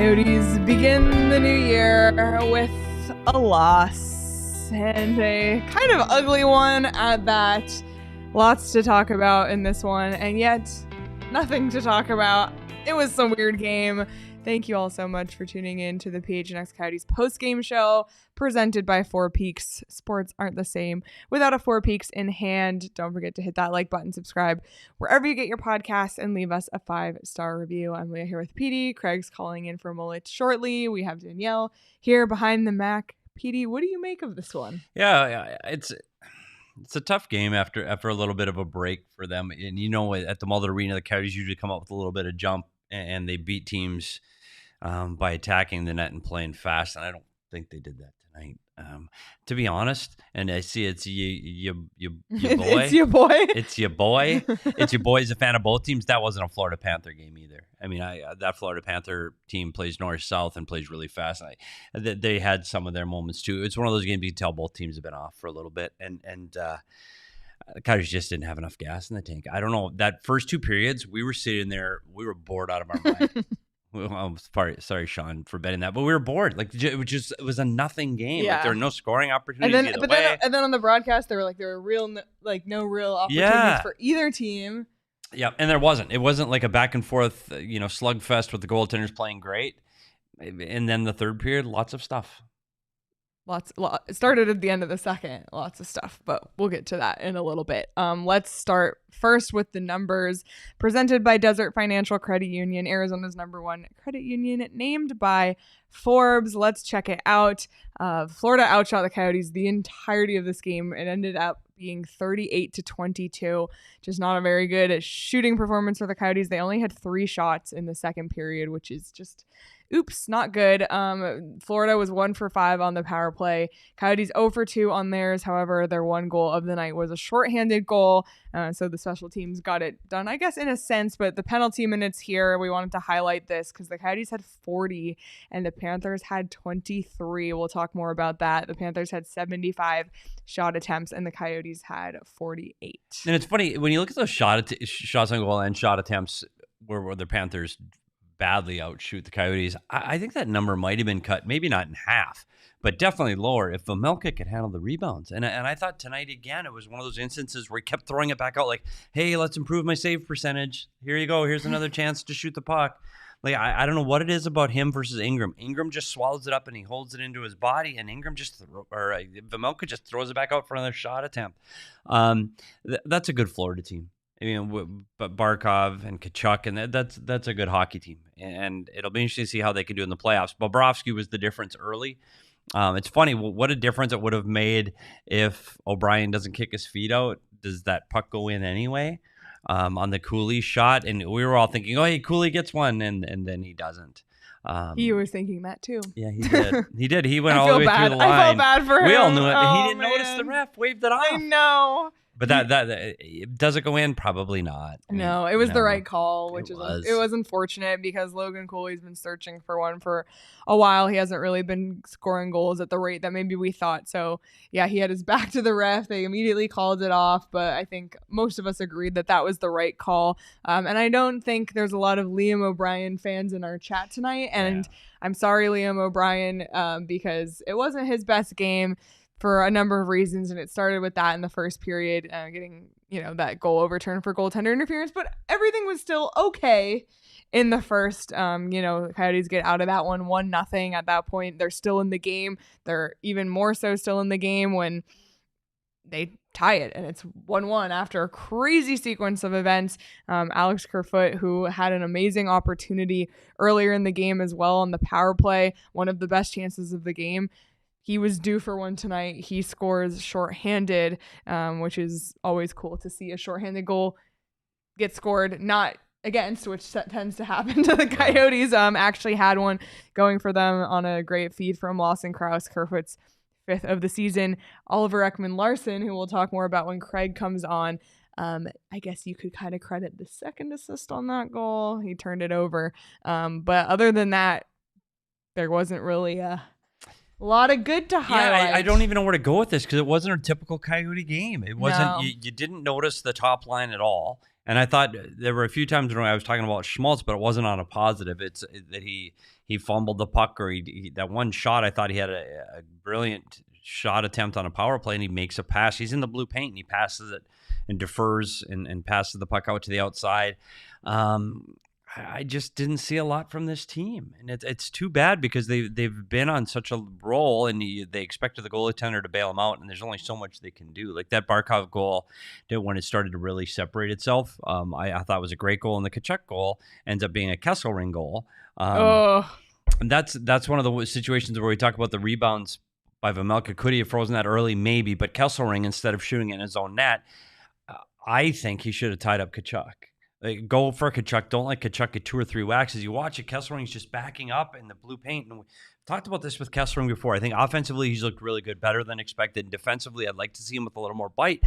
Coyotes begin the new year with a loss, and a kind of ugly one at that. Lots to talk about in this one, and yet nothing to talk about. It was some weird game. Thank you all so much for tuning in to the PHNX Coyotes Postgame Show, presented by Four Peaks. Sports aren't the same without a Four Peaks in hand. Don't forget to hit that like button, subscribe wherever you get your podcasts, and leave us a 5-star review. I'm Leah here with Petey. Craig's calling in for Mullett shortly. We have Danielle here behind the Mac. Petey, what do you make of this one? Yeah, it's a tough game after a little bit of a break for them. And you know, at the Mullett Arena, the Coyotes usually come up with a little bit of jump, and they beat teams by attacking the net and playing fast, and I don't think they did that tonight. To be honest, and I see it's your boy. It's your boy. It's your boy. It's your boy is a fan of both teams. That wasn't a Florida Panther game either. I mean, that Florida Panther team plays north-south and plays really fast. And they had some of their moments too. It's one of those games you can tell both teams have been off for a little bit, and the Coyotes just didn't have enough gas in the tank. I don't know. That first two periods, we were sitting there, we were bored out of our mind. I'm sorry, Sean, for betting that, but we were bored. Like, it was a nothing game. Yeah. Like, there were no scoring opportunities either way. And then on the broadcast, there were no real opportunities for either team. Yeah, and there wasn't. It wasn't like a back and forth, slugfest with the goaltenders playing great. And then the third period, lots of stuff. It started at the end of the second, lots of stuff, but we'll get to that in a little bit. Let's start first with the numbers presented by Desert Financial Credit Union, Arizona's #1 credit union, named by Forbes. Let's check it out. Florida outshot the Coyotes the entirety of this game. It ended up being 38-22, just not a very good shooting performance for the Coyotes. They only had 3 shots in the second period, which is just not good. Florida was 1 for 5 on the power play. Coyotes 0 for 2 on theirs. However, their one goal of the night was a shorthanded goal. So the special teams got it done, I guess, in a sense. But the penalty minutes here, we wanted to highlight this because the Coyotes had 40 and the Panthers had 23. We'll talk more about that. The Panthers had 75 shot attempts and the Coyotes had 48. And it's funny, when you look at those shots on goal and shot attempts where the Panthers badly outshoot the Coyotes, I think that number might have been cut, maybe not in half, but definitely lower if Vejmelka could handle the rebounds. And I thought tonight, again, it was one of those instances where he kept throwing it back out like, hey, let's improve my save percentage. Here you go. Here's another chance to shoot the puck. Like, I don't know what it is about him versus Ingram. Ingram just swallows it up and he holds it into his body, and Vejmelka just throws it back out for another shot attempt. That's a good Florida team. I mean, but Barkov and Tkachuk, and that's a good hockey team, and it'll be interesting to see how they can do in the playoffs. Bobrovsky was the difference early. It's funny what a difference it would have made if O'Brien doesn't kick his feet out. Does that puck go in anyway? On the Cooley shot, and we were all thinking, oh, hey, Cooley gets one, and then he doesn't. He was thinking that too. Yeah, he did. He did. He went all the way through the line. I felt bad for him. We all knew it. Oh, He didn't notice the ref waved it off. I know. But that does it go in? Probably not. No, it was the right call, which it was unfortunate because Logan Cooley's been searching for one for a while. He hasn't really been scoring goals at the rate that maybe we thought. So yeah, he had his back to the ref. They immediately called it off, but I think most of us agreed that was the right call. And I don't think there's a lot of Liam O'Brien fans in our chat tonight. And I'm sorry, Liam O'Brien, because it wasn't his best game for a number of reasons, and it started with that in the first period, getting that goal overturned for goaltender interference, but everything was still okay in the first. The Coyotes get out of that 1-0 at that point. They're still in the game. They're even more so still in the game when they tie it, and it's 1-1 after a crazy sequence of events. Alex Kerfoot, who had an amazing opportunity earlier in the game as well on the power play, one of the best chances of the game, he was due for one tonight. He scores shorthanded, which is always cool to see a shorthanded goal get scored, not against, which tends to happen to the Coyotes. Actually had one going for them on a great feed from Lawson Krause, Kerfoot's 5th of the season. Oliver Ekman-Larsson, who we'll talk more about when Craig comes on. I guess you could kind of credit the second assist on that goal. He turned it over. But other than that, there wasn't really a lot of good to highlight. Yeah, I don't even know where to go with this because it wasn't a typical Coyote game. It wasn't. No. You didn't notice the top line at all. And I thought there were a few times when I was talking about Schmaltz, but it wasn't on a positive. It's that he fumbled the puck, or he that one shot. I thought he had a brilliant shot attempt on a power play, and he makes a pass. He's in the blue paint, and he passes it and defers and passes the puck out to the outside. I just didn't see a lot from this team, and it's too bad because they've been on such a roll, and they expected the goaltender to bail them out, and there's only so much they can do. Like that Barkov goal, when it started to really separate itself, I thought it was a great goal, and the Tkachuk goal ends up being a Kesselring goal. And that's one of the situations where we talk about the rebounds by Vejmelka. Could he have frozen that early? Maybe, but Kesselring, instead of shooting it in his own net, I think he should have tied up Tkachuk. Like, go for Tkachuk. Don't let Tkachuk get 2 or 3 whacks. As you watch it, Kesselring's just backing up in the blue paint. And we talked about this with Kesselring before. I think offensively he's looked really good, better than expected. Defensively, I'd like to see him with a little more bite.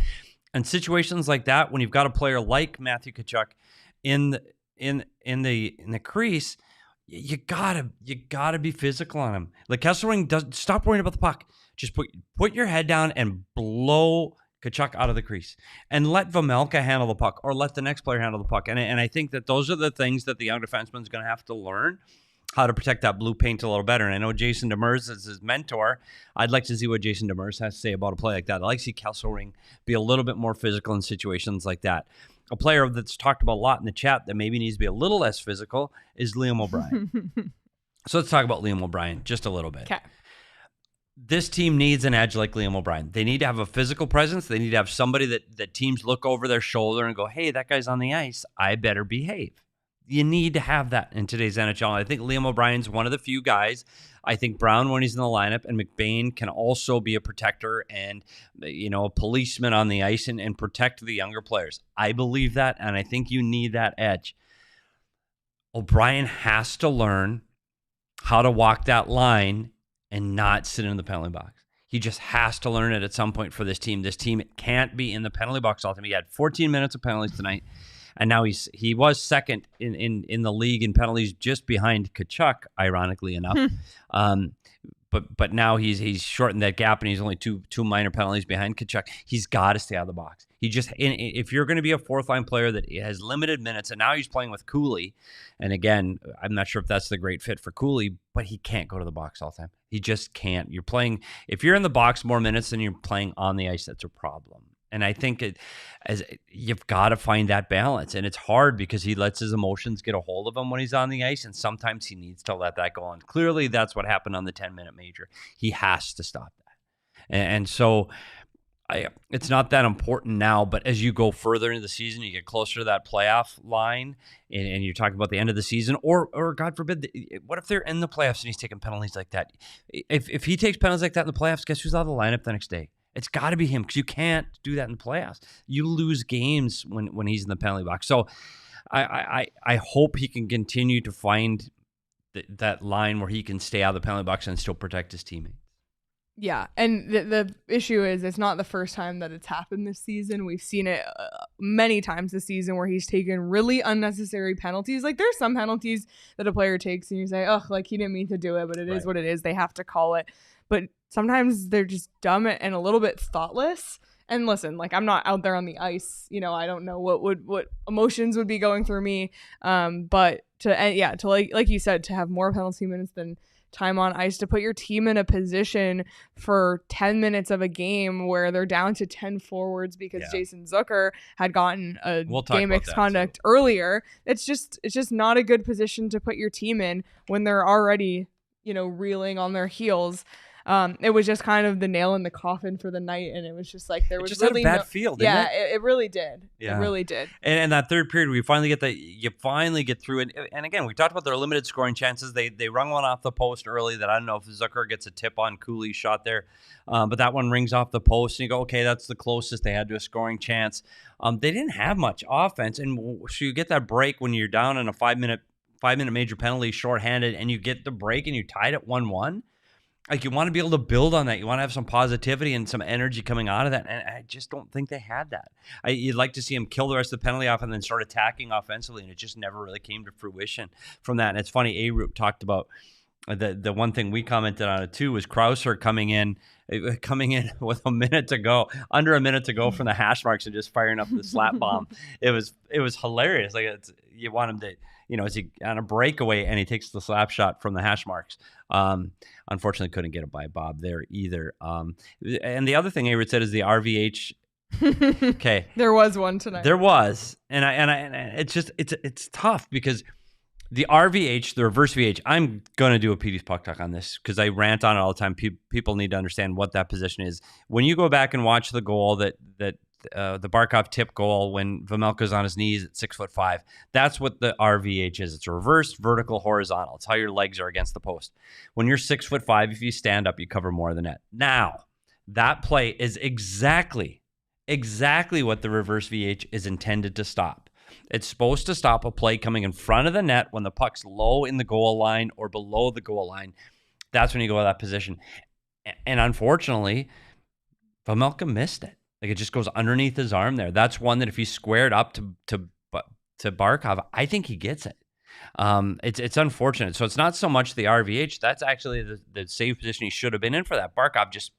And situations like that, when you've got a player like Matthew Tkachuk in the crease, you gotta be physical on him. Like Kesselring doesn't stop worrying about the puck. Just put your head down and blow Tkachuk out of the crease, and let Vejmelka handle the puck, or let the next player handle the puck. And I think that those are the things that the young defenseman is going to have to learn, how to protect that blue paint a little better. And I know Jason Demers is his mentor. I'd like to see what Jason Demers has to say about a play like that. I'd like to see Kesselring be a little bit more physical in situations like that. A player that's talked about a lot in the chat that maybe needs to be a little less physical is Liam O'Brien. So let's talk about Liam O'Brien just a little bit. Okay. This team needs an edge like Liam O'Brien. They need to have a physical presence. They need to have somebody that teams look over their shoulder and go, hey, that guy's on the ice. I better behave. You need to have that in today's NHL. I think Liam O'Brien's one of the few guys. I think Brown, when he's in the lineup, and McBain can also be a protector and, a policeman on the ice and protect the younger players. I believe that, and I think you need that edge. O'Brien has to learn how to walk that line and not sit in the penalty box. He just has to learn it at some point for this team. This team can't be in the penalty box all the time. He had 14 minutes of penalties tonight, and now he was second in the league in penalties, just behind Tkachuk, ironically enough. But now he's shortened that gap, and he's only two minor penalties behind Tkachuk. He's got to stay out of the box. If you're going to be a fourth line player that has limited minutes, and now he's playing with Cooley, and again, I'm not sure if that's the great fit for Cooley, but he can't go to the box all the time. He just can't. If you're in the box more minutes than you're playing on the ice, that's a problem. And I think you've got to find that balance. And it's hard because he lets his emotions get a hold of him when he's on the ice. And sometimes he needs to let that go on. Clearly, that's what happened on the 10-minute major. He has to stop that. And so it's not that important now. But as you go further into the season, you get closer to that playoff line, and you're talking about the end of the season, or God forbid, what if they're in the playoffs and he's taking penalties like that? If he takes penalties like that in the playoffs, guess who's out of the lineup the next day? It's got to be him, because you can't do that in the playoffs. You lose games when he's in the penalty box. So I hope he can continue to find that line where he can stay out of the penalty box and still protect his teammates. Yeah, and the issue is it's not the first time that it's happened this season. We've seen it many times this season where he's taken really unnecessary penalties. Like, there's some penalties that a player takes and you say, oh, like, he didn't mean to do it, but it is what it is. They have to call it. But sometimes they're just dumb and a little bit thoughtless. And listen, like, I'm not out there on the ice. I don't know what emotions would be going through me. But to like you said, to have more penalty minutes than time on ice, to put your team in a position for 10 minutes of a game where they're down to 10 forwards because Jason Zucker had gotten a game misconduct earlier. It's just not a good position to put your team in when they're already, reeling on their heels. It was just kind of the nail in the coffin for the night, and it was just like there was just really had a bad feel, didn't it? It really did. Yeah. It really did. And that third period, you finally get through it. And again, we talked about their limited scoring chances. They rung one off the post early that I don't know if Zucker gets a tip on Cooley's shot there, but that one rings off the post, and you go, okay, that's the closest they had to a scoring chance. They didn't have much offense, and so you get that break when you're down in a 5-minute major penalty, shorthanded, and you get the break and you tied at 1-1. Like, you want to be able to build on that. You want to have some positivity and some energy coming out of that. And I just don't think they had that. You'd like to see him kill the rest of the penalty off and then start attacking offensively. And it just never really came to fruition from that. And it's funny, A-Root talked about the one thing we commented on it too was Krauser coming in with under a minute to go from the hash marks and just firing up the slap bomb. It was hilarious. Like, you want him to, is he on a breakaway and he takes the slap shot from the hash marks. Unfortunately, couldn't get it by Bob there either. And the other thing A-Root said is the RVH. Okay, there was one tonight. There was, and it's just it's tough because the RVH, the reverse VH. I'm gonna do a PD's Puck Talk on this because I rant on it all the time. People need to understand what that position is. When you go back and watch the goal that the Barkov tip goal when Vejmelka's on his knees at 6'5", that's what the RVH is. It's a reverse, vertical, horizontal. It's how your legs are against the post. When you're 6'5", if you stand up, you cover more of the net. Now, that play is exactly what the reverse VH is intended to stop. It's supposed to stop a play coming in front of the net when the puck's low in the goal line or below the goal line. That's when you go to that position. And unfortunately, Vejmelka missed it. Like, it just goes underneath his arm there. That's one that if he squared up to Barkov, I think he gets it. It's unfortunate. So it's not so much the RVH. That's actually the save position he should have been in for that. Barkov just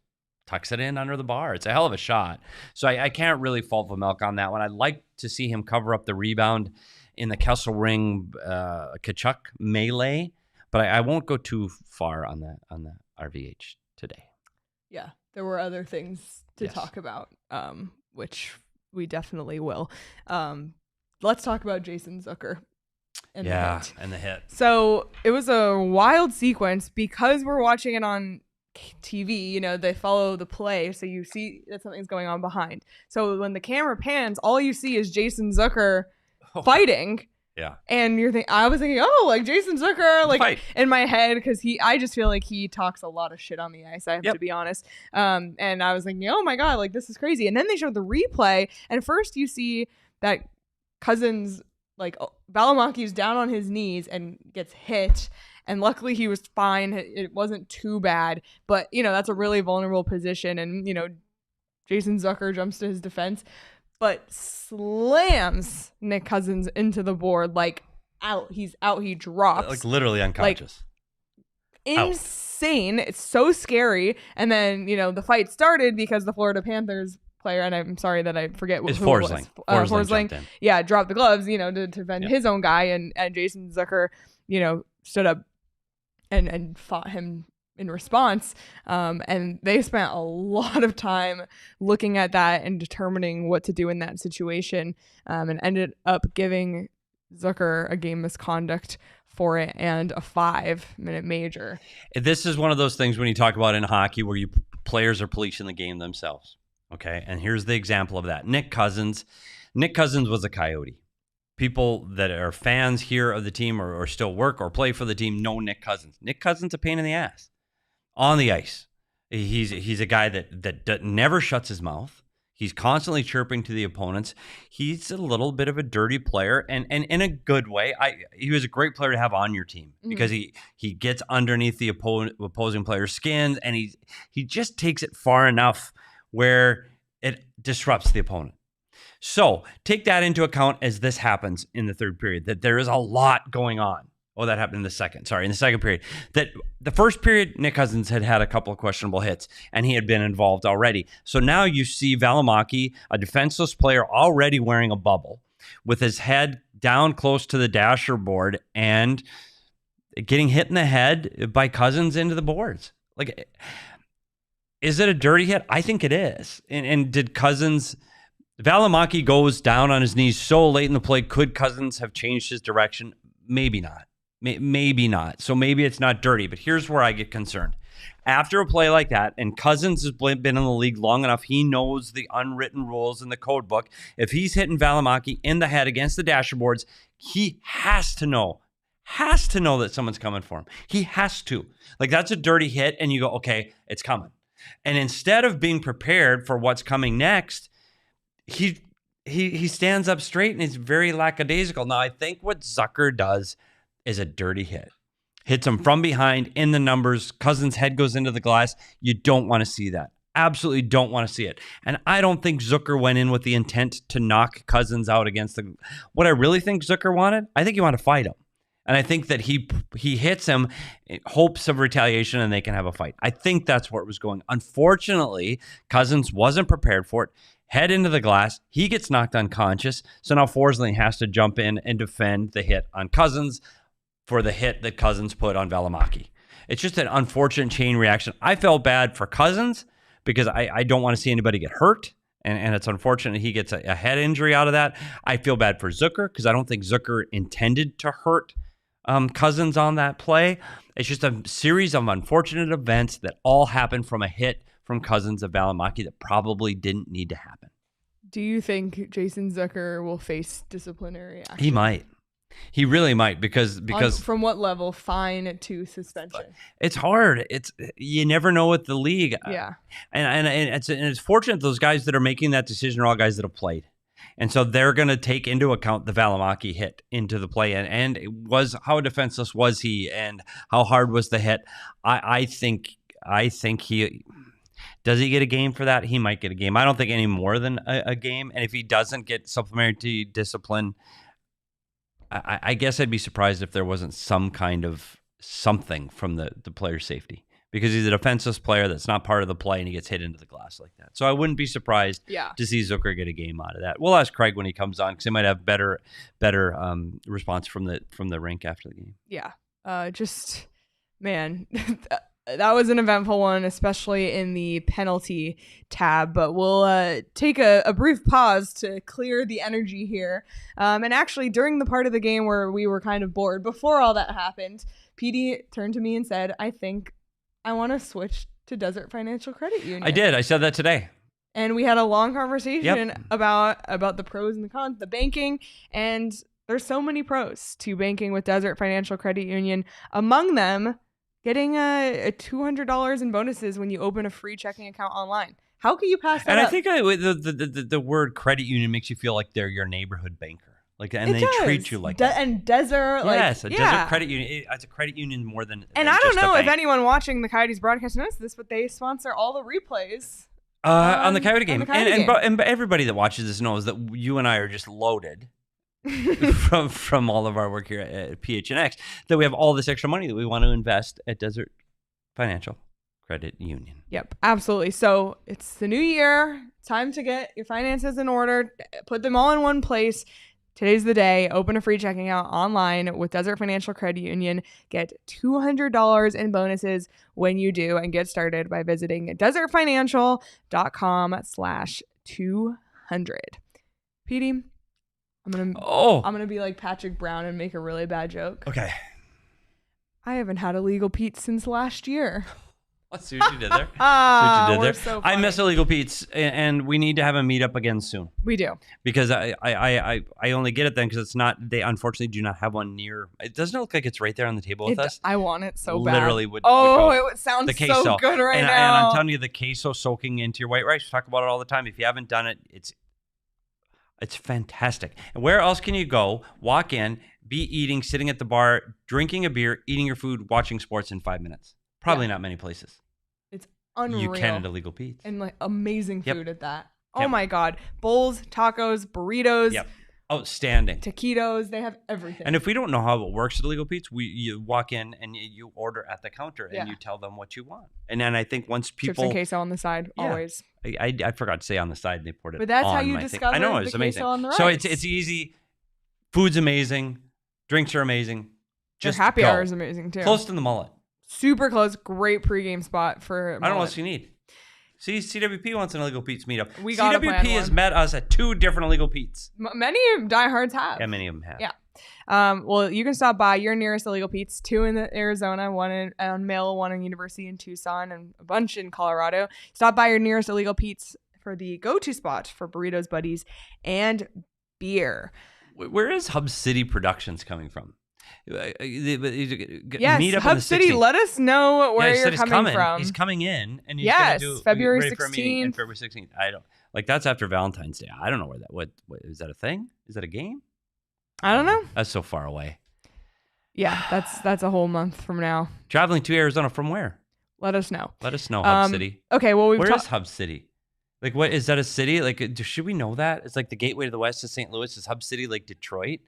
tucks it in under the bar. It's a hell of a shot. So I can't really fault Vejmelka on that one. I'd like to see him cover up the rebound in the Kessel Ring Kachuk melee, but I won't go too far on the RVH today. Yeah, there were other things to talk about, which we definitely will. Let's talk about Jason Zucker. And the hit. So it was a wild sequence because we're watching it on TV. They follow the play, so you see that something's going on behind. So when the camera pans, all you see is Jason Zucker fighting. Yeah. And I was thinking, oh, like Jason Zucker, like fight. In my head, because I just feel like he talks a lot of shit on the ice. I have to be honest. And I was thinking, oh my God, like this is crazy. And then they showed the replay, and first you see that Cousins, like Vejmelka's down on his knees and gets hit. And luckily he was fine. It wasn't too bad, but that's a really vulnerable position. And Jason Zucker jumps to his defense, but slams Nick Cousins into the board, like out. He's out. He drops. Like literally unconscious. Like, insane. It's so scary. And then, the fight started because the Florida Panthers player, and I'm sorry that I forget who it was. Forsling. Yeah, dropped the gloves, to defend his own guy. And Jason Zucker, stood up and fought him in response. And they spent a lot of time looking at that and determining what to do in that situation, and ended up giving Zucker a game misconduct for it and a 5-minute major. This is one of those things when you talk about in hockey where players are policing the game themselves. Okay, and here's the example of that. Nick Cousins was a Coyote. People that are fans here of the team or still work or play for the team know Nick Cousins. Nick Cousins a pain in the ass on the ice. He's a guy that never shuts his mouth. He's constantly chirping to the opponents. He's a little bit of a dirty player, and in a good way. He was a great player to have on your team because he gets underneath the opposing player's skins, and he just takes it far enough where it disrupts the opponent. So take that into account as this happens in the third period, that there is a lot going on. Oh, that happened in the second period. That the first period, Nick Cousins had a couple of questionable hits, and he had been involved already. So now you see Vejmelka, a defenseless player, already wearing a bubble, with his head down close to the dasher board and getting hit in the head by Cousins into the boards. Like, is it a dirty hit? I think it is. And did Cousins... Vejmelka goes down on his knees so late in the play. Could Cousins have changed his direction? Maybe not. Maybe not. So maybe it's not dirty. But here's where I get concerned. After a play like that, and Cousins has been in the league long enough, he knows the unwritten rules in the code book. If he's hitting Vejmelka in the head against the dashboards, he has to know that someone's coming for him. He has to. Like, that's a dirty hit, and you go, okay, it's coming. And instead of being prepared for what's coming next, he stands up straight and he's very lackadaisical. Now, I think what Zucker does is a dirty hit. Hits him from behind in the numbers. Cousins' head goes into the glass. You don't want to see that. Absolutely don't want to see it. And I don't think Zucker went in with the intent to knock Cousins out against the... What I really think Zucker wanted, I think he wanted to fight him. And I think that he hits him in hopes of retaliation and they can have a fight. I think that's where it was going. Unfortunately, Cousins wasn't prepared for it. Head into the glass. He gets knocked unconscious. So now Forsling has to jump in and defend the hit on Cousins for the hit that Cousins put on Vejmelka. It's just an unfortunate chain reaction. I felt bad for Cousins because I don't want to see anybody get hurt. And it's unfortunate he gets a head injury out of that. I feel bad for Zucker because I don't think Zucker intended to hurt Cousins on that play. It's just a series of unfortunate events that all happened from a hit from Cousins of Vejmelka that probably didn't need to happen. Do you think Jason Zucker will face disciplinary action? He might. He really might because from what level? Fine to suspension. It's hard. You never know with the league. Yeah. And it's fortunate those guys that are making that decision are all guys that have played. And so they're going to take into account the Vejmelka hit into the play and it was how defenseless was he and how hard was the hit. I think he does he get a game for that? He might get a game. I don't think any more than a game. And if he doesn't get supplementary discipline, I guess I'd be surprised if there wasn't some kind of something from the player's safety. Because he's a defenseless player that's not part of the play and he gets hit into the glass like that. So I wouldn't be surprised to see Zucker get a game out of that. We'll ask Craig when he comes on because he might have better response from the rink after the game. Yeah. Man, that was an eventful one, especially in the penalty tab. But we'll take a brief pause to clear the energy here. And actually, during the part of the game where we were kind of bored, before all that happened, Petey turned to me and said, I think I want to switch to Desert Financial Credit Union. I did. I said that today. And we had a long conversation about the pros and the cons, the banking, and there's so many pros to banking with Desert Financial Credit Union. Among them, getting a $200 in bonuses when you open a free checking account online. How can you pass that up? I think the word credit union makes you feel like they're your neighborhood banker. Like, and they treat you like that. And Desert, Desert Credit Union. It's a credit union more than. And I don't know if anyone watching the Coyotes broadcast knows this, but they sponsor all the replays on the Coyote game. And everybody that watches this knows that you and I are just loaded from all of our work here at PHNX. That we have all this extra money that we want to invest at Desert Financial Credit Union. Yep, absolutely. So it's the new year. Time to get your finances in order. Put them all in one place. Today's the day. Open a free checking account online with Desert Financial Credit Union. Get $200 in bonuses when you do, and get started by visiting desertfinancial.com/200. Petey, I'm gonna be like Patrick Brown and make a really bad joke. Okay. I haven't had a legal Pete since last year. Let's see what you did there. So I miss Illegal Pete's, and we need to have a meetup again soon. We do, because I only get it then because it's not. They unfortunately do not have one near. It doesn't look like it's right there on the table with us. I want it so bad. Literally would. It sounds so good now. And I'm telling you, the queso soaking into your white rice. We talk about it all the time. If you haven't done it, it's fantastic. And where else can you go? Walk in, be eating, sitting at the bar, drinking a beer, eating your food, watching sports in 5 minutes. Probably not many places. It's unreal. You can at Illegal Pete's. And like amazing food at that. Oh my God. Bowls, tacos, burritos. Yep. Outstanding. Taquitos. They have everything. And if we don't know how it works at Illegal Pete's, you walk in and you order at the counter and you tell them what you want. And then I think once people... Chips and queso on the side, always. I forgot to say on the side they poured it on. But that's how you discover I know, it's amazing. On the rice. So it's easy. Food's amazing. Drinks are amazing. Just their happy hour is amazing too. Close to the Mullett. Super close. Great pregame spot for Mullett. I don't know what else you need. See, CWP wants an Illegal Pete's meetup. We gotta plan CWP has one. met us at 2 different Illegal Pete's. Many diehards have. Yeah, many of them have. Yeah. Well, you can stop by your nearest Illegal Pete's, 2 in Arizona, 1 on Mill, 1 in University in Tucson, and a bunch in Colorado. Stop by your nearest Illegal Pete's for the go-to spot for burritos, buddies, and beer. Where is Hub City Productions coming from? Yes, meet up on Hub the City, 16th. let us know where he you're said he's coming from. He's coming in, and he's Yes, gonna do February ready for a meeting 16th. February 16th. I don't like that's after Valentine's Day. I don't know where that. What is that a thing? Is that a game? I don't know. That's so far away. Yeah, that's a whole month from now. Traveling to Arizona from where? Let us know. Let us know, Hub City. Okay, well, Where is Hub City? Like, what is that a city? Like, should we know that? It's like the gateway to the west of St. Louis. Is Hub City like Detroit?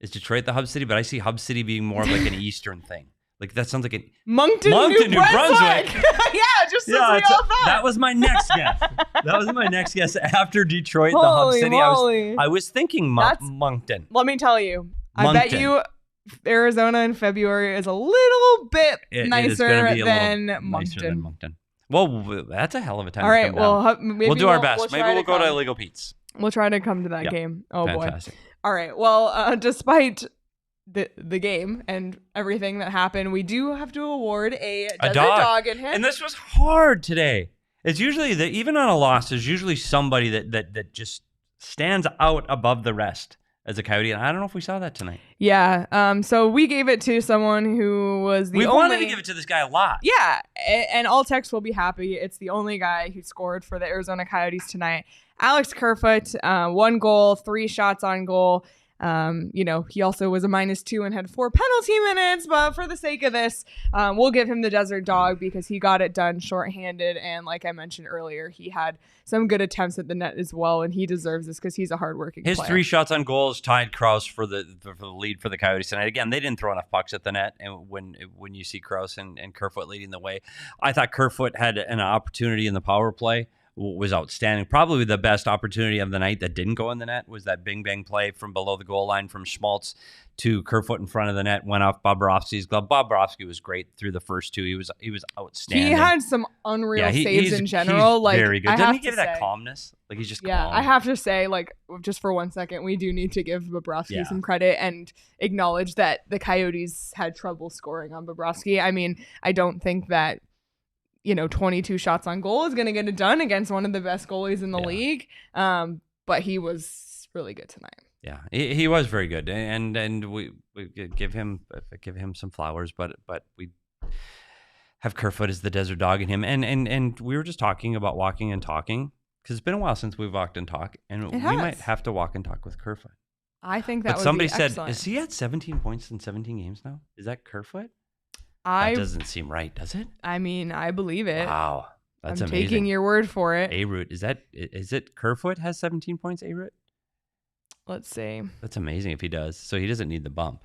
Is Detroit the Hub City? But I see Hub City being more of like an Eastern thing. Like, that sounds like an Moncton, New Brunswick. Yeah, just as we all thought. That was my next guess. That was my next guess after Detroit, the Hub City. Moly. I was thinking Moncton. Let me tell you, Moncton. I bet you Arizona in February is a little bit nicer than Moncton. Well, that's a hell of a time. All right, to come down. We'll do our best. Maybe we'll go to Illegal Pete's. We'll try to come to that game. Oh, fantastic. Boy. All right. Well, despite the game and everything that happened, we do have to award a dog in him. And this was hard today. It's usually even on a loss, there's usually somebody that just stands out above the rest as a Coyote, and I don't know if we saw that tonight. Yeah. So we gave it to someone who was we wanted to give it to this guy a lot. Yeah, and all Tex will be happy. It's the only guy who scored for the Arizona Coyotes tonight. Alex Kerfoot, 1 goal, 3 shots on goal. He also was a -2 and had 4 penalty minutes, but for the sake of this, we'll give him the Desert Dog because he got it done shorthanded. And like I mentioned earlier, he had some good attempts at the net as well, and he deserves this because he's a hardworking player. His 3 shots on goals tied Kraus for the lead for the Coyotes tonight. Again, they didn't throw enough pucks at the net, and when you see Kraus and Kerfoot leading the way, I thought Kerfoot had an opportunity in the power play. Was outstanding. Probably the best opportunity of the night that didn't go in the net was that bing bang play from below the goal line from Schmaltz to Kerfoot in front of the net, went off Bobrovsky's glove. Bobrovsky was great through the first 2. He was outstanding. He had some unreal saves in general. He's like very good. Doesn't he give that say, calmness? Like he's just calm. I have to say, like, just for 1 second, we do need to give Bobrovsky some credit and acknowledge that the Coyotes had trouble scoring on Bobrovsky. I mean, I don't think that 22 shots on goal is going to get it done against one of the best goalies in the league. But he was really good tonight. Yeah, he was very good, and we give him some flowers, but we have Kerfoot as the Desert Dog in him, and we were just talking about walking and talking because it's been a while since we've walked and talked, and we might have to walk and talk with Kerfoot. I think that. But somebody would be said, excellent. is he at 17 points in 17 games now? Is that Kerfoot? That doesn't seem right, does it? I mean, I believe it. Wow, that's amazing. I'm taking your word for it. A-Root, is it Kerfoot has 17 points, A-Root? Let's see. That's amazing if he does. So he doesn't need the bump.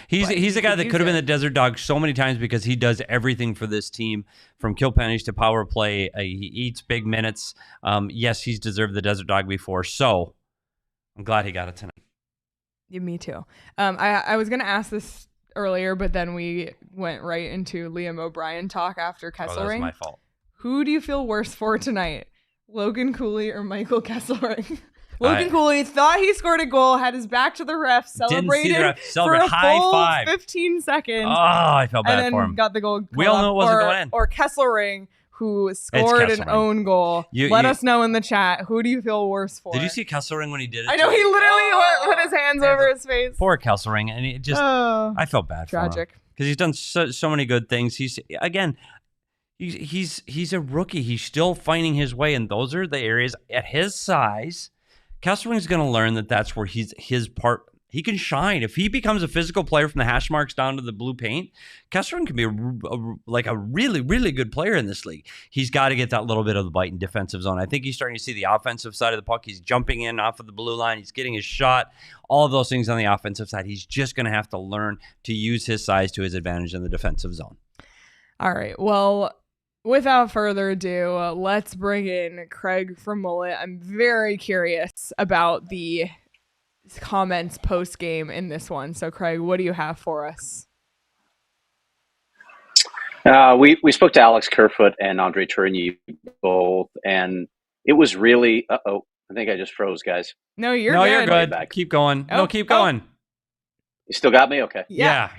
He's a guy that could have been the Desert Dog so many times because he does everything for this team from kill penalties to power play. He eats big minutes. Yes, he's deserved the Desert Dog before. So I'm glad he got it tonight. Yeah, me too. I was going to ask this earlier, but then we went right into Liam O'Brien talk after Kesselring. Oh, that's my fault. Who do you feel worse for tonight? Logan Cooley or Michael Kesselring? Logan Cooley thought he scored a goal, had his back to the ref, celebrated for a full 15 seconds. Oh, I felt bad for him. Got the goal. We all know it wasn't going in. Or Kesselring, who scored an own goal. Let us know in the chat. Who do you feel worse for? Did you see Kesselring when he did it? I know, he literally put his hands over his face. Poor Kesselring. And it just, I felt bad for him. Tragic. Because he's done so many good things. He's a rookie. He's still finding his way. And those are the areas at his size. Kesselring's going to learn that that's where his part. He can shine. If he becomes a physical player from the hash marks down to the blue paint, Kesselring can be a really, really good player in this league. He's got to get that little bit of the bite in defensive zone. I think he's starting to see the offensive side of the puck. He's jumping in off of the blue line. He's getting his shot. All of those things on the offensive side. He's just going to have to learn to use his size to his advantage in the defensive zone. All right. Well, without further ado, let's bring in Craig from Mullett. I'm very curious about the comments post game in this one. So, Craig, what do you have for us? We spoke to Alex Kerfoot and Andre Tourigny both, and it was really I think I just froze, guys. No, you're No, good. you're good. Back. Keep going. Oh, No, keep going. You still got me? Okay. Yeah.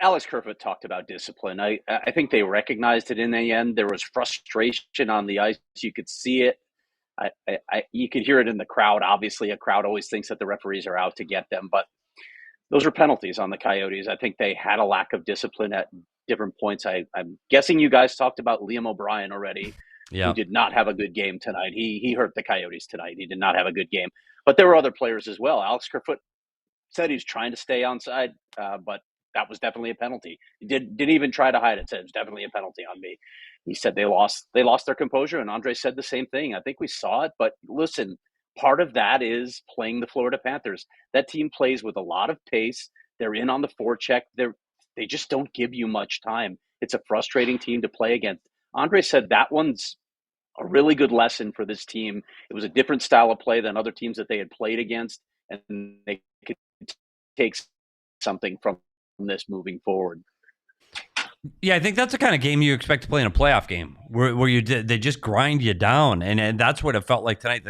Alex Kerfoot talked about discipline. I think they recognized it in the end. There was frustration on the ice. You could see it. You could hear it in the crowd. Obviously, a crowd always thinks that the referees are out to get them, but those are penalties on the Coyotes. I think they had a lack of discipline at different points. I'm guessing you guys talked about Liam O'Brien already, who did not have a good game tonight. He hurt the Coyotes tonight. He did not have a good game. But there were other players as well. Alex Kerfoot said he's trying to stay onside, but that was definitely a penalty. He didn't even try to hide it. Said it was definitely a penalty on me. He said they lost their composure, and Andre said the same thing. I think we saw it, but listen, part of that is playing the Florida Panthers. That team plays with a lot of pace. They're in on the forecheck. They just don't give you much time. It's a frustrating team to play against. Andre said that one's a really good lesson for this team. It was a different style of play than other teams that they had played against, and they could take something from this moving forward. Yeah, I think that's the kind of game you expect to play in a playoff game, where they just grind you down, and that's what it felt like tonight.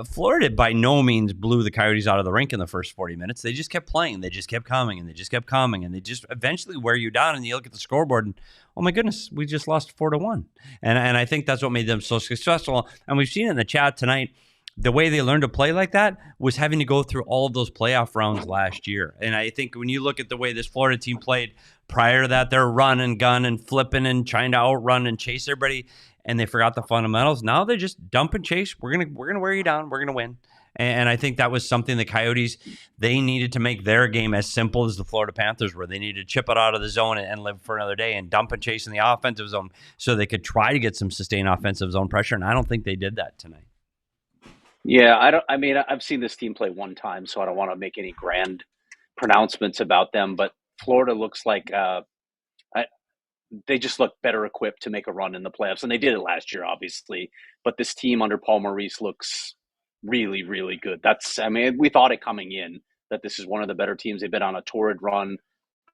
Florida by no means blew the Coyotes out of the rink in the first 40 minutes. They just kept playing, they just kept coming, and they just kept coming, and they just eventually wear you down. And you look at the scoreboard, and oh my goodness, we just lost 4-1, and I think that's what made them so successful. And we've seen it in the chat tonight. The way they learned to play like that was having to go through all of those playoff rounds last year. And I think when you look at the way this Florida team played prior to that, they're run and gun and flipping and trying to outrun and chase everybody, and they forgot the fundamentals. Now they just dump and chase. We're gonna wear you down. We're gonna win. And I think that was something the Coyotes, they needed to make their game as simple as the Florida Panthers were. They needed to chip it out of the zone and live for another day and dump and chase in the offensive zone so they could try to get some sustained offensive zone pressure. And I don't think they did that tonight. Yeah, I've seen this team play one time, so I don't want to make any grand pronouncements about them. But Florida looks like they just look better equipped to make a run in the playoffs, and they did it last year, obviously. But this team under Paul Maurice looks really, really good. We thought it coming in that this is one of the better teams. They've been on a torrid run.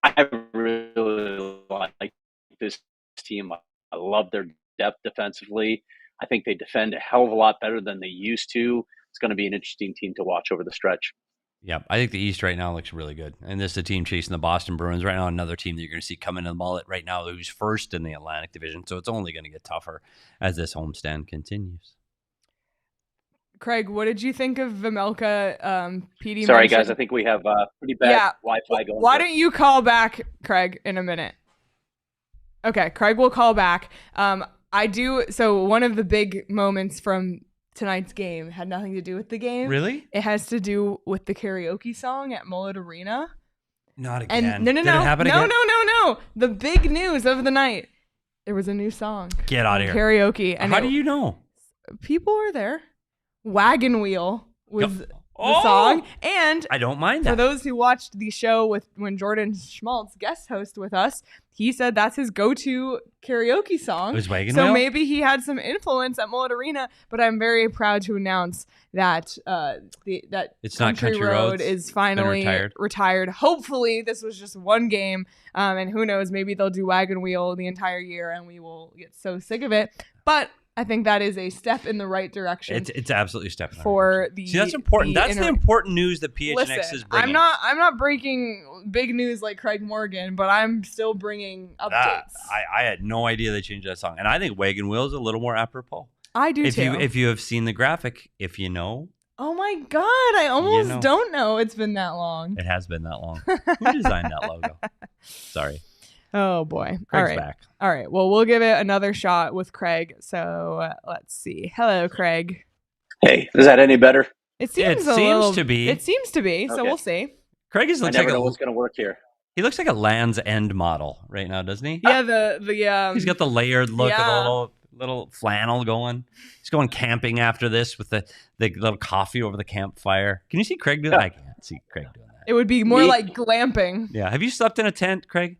I really like this team. I love their depth defensively. I think they defend a hell of a lot better than they used to. It's going to be an interesting team to watch over the stretch. Yeah, I think the East right now looks really good. And this is a team chasing the Boston Bruins right now, another team that you're going to see come into the Mullett right now who's first in the Atlantic Division. So it's only going to get tougher as this homestand continues. Craig, what did you think of Vejmelka? Petey Sorry, mentioned... guys. I think we have pretty bad Wi-Fi going. Why don't you call back, Craig, in a minute? Okay, Craig will call back. So one of the big moments from tonight's game had nothing to do with the game. Really? It has to do with the karaoke song at Mullett Arena. Not again. And no. Did it happen again? No. The big news of the night. There was a new song. Get out of here. Karaoke. And how do you know? People are there. Wagon Wheel was the song. And I don't mind that. For those who watched the show when Jordan Schmaltz guest host with us, he said that's his go-to karaoke song. It was Wagon so Wheel? Maybe he had some influence at Mullett Arena, but I'm very proud to announce that it's not Country Roads is finally retired. Hopefully this was just one game, and who knows, maybe they'll do Wagon Wheel the entire year and we will get so sick of it. But I think that is a step in the right direction. It's absolutely a step in the for right direction. See, that's important. That's the important news that PHNX is bringing. I'm not breaking big news like Craig Morgan, but I'm still bringing updates. I had no idea they changed that song, and I think Wagon Wheel is a little more apropos. I do too. If you have seen the graphic, if you know. Oh my God! I almost don't know. It's been that long. It has been that long. Who designed that logo? Sorry. Oh boy. Craig's back. All right. Well, we'll give it another shot with Craig. So let's see. Hello, Craig. Hey, is that any better? It seems to be. It seems to be. So we'll see. Craig I never know what's going to work here. He looks like a Land's End model right now, doesn't he? Yeah. He's got the layered look of a little flannel going. He's going camping after this with the little coffee over the campfire. Can you see Craig do that? I can't see Craig doing that. It would be more like glamping. Yeah. Have you slept in a tent, Craig?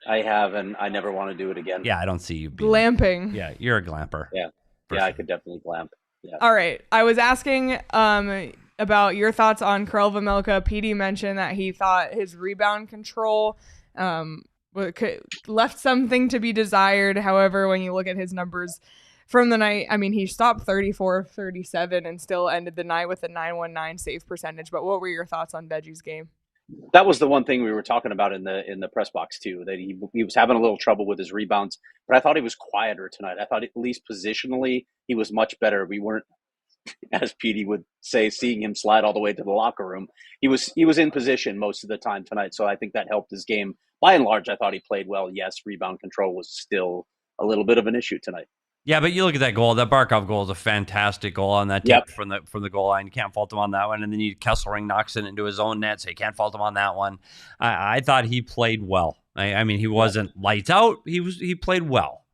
I have, and I never want to do it again. Yeah, I don't see you being glamping. Yeah, you're a glamper. Yeah, sure. I could definitely glamp. Yeah. All right. I was asking about your thoughts on Karel Vejmelka. Petey mentioned that he thought his rebound control left something to be desired. However, when you look at his numbers from the night, I mean, he stopped 34 of 37 and still ended the night with a 919 save percentage. But what were your thoughts on Veggie's game? That was the one thing we were talking about in the press box too, that he was having a little trouble with his rebounds, but I thought he was quieter tonight. I thought at least positionally he was much better. We weren't, as Petey would say, seeing him slide all the way to the locker room. He was in position most of the time tonight, so I think that helped his game. By and large, I thought he played well. Yes, rebound control was still a little bit of an issue tonight. Yeah, but you look at that goal. That Barkov goal is a fantastic goal on that tip from the goal line. You can't fault him on that one. And then Kesselring knocks it into his own net, so you can't fault him on that one. I thought he played well. I mean, he wasn't lights out. He played well.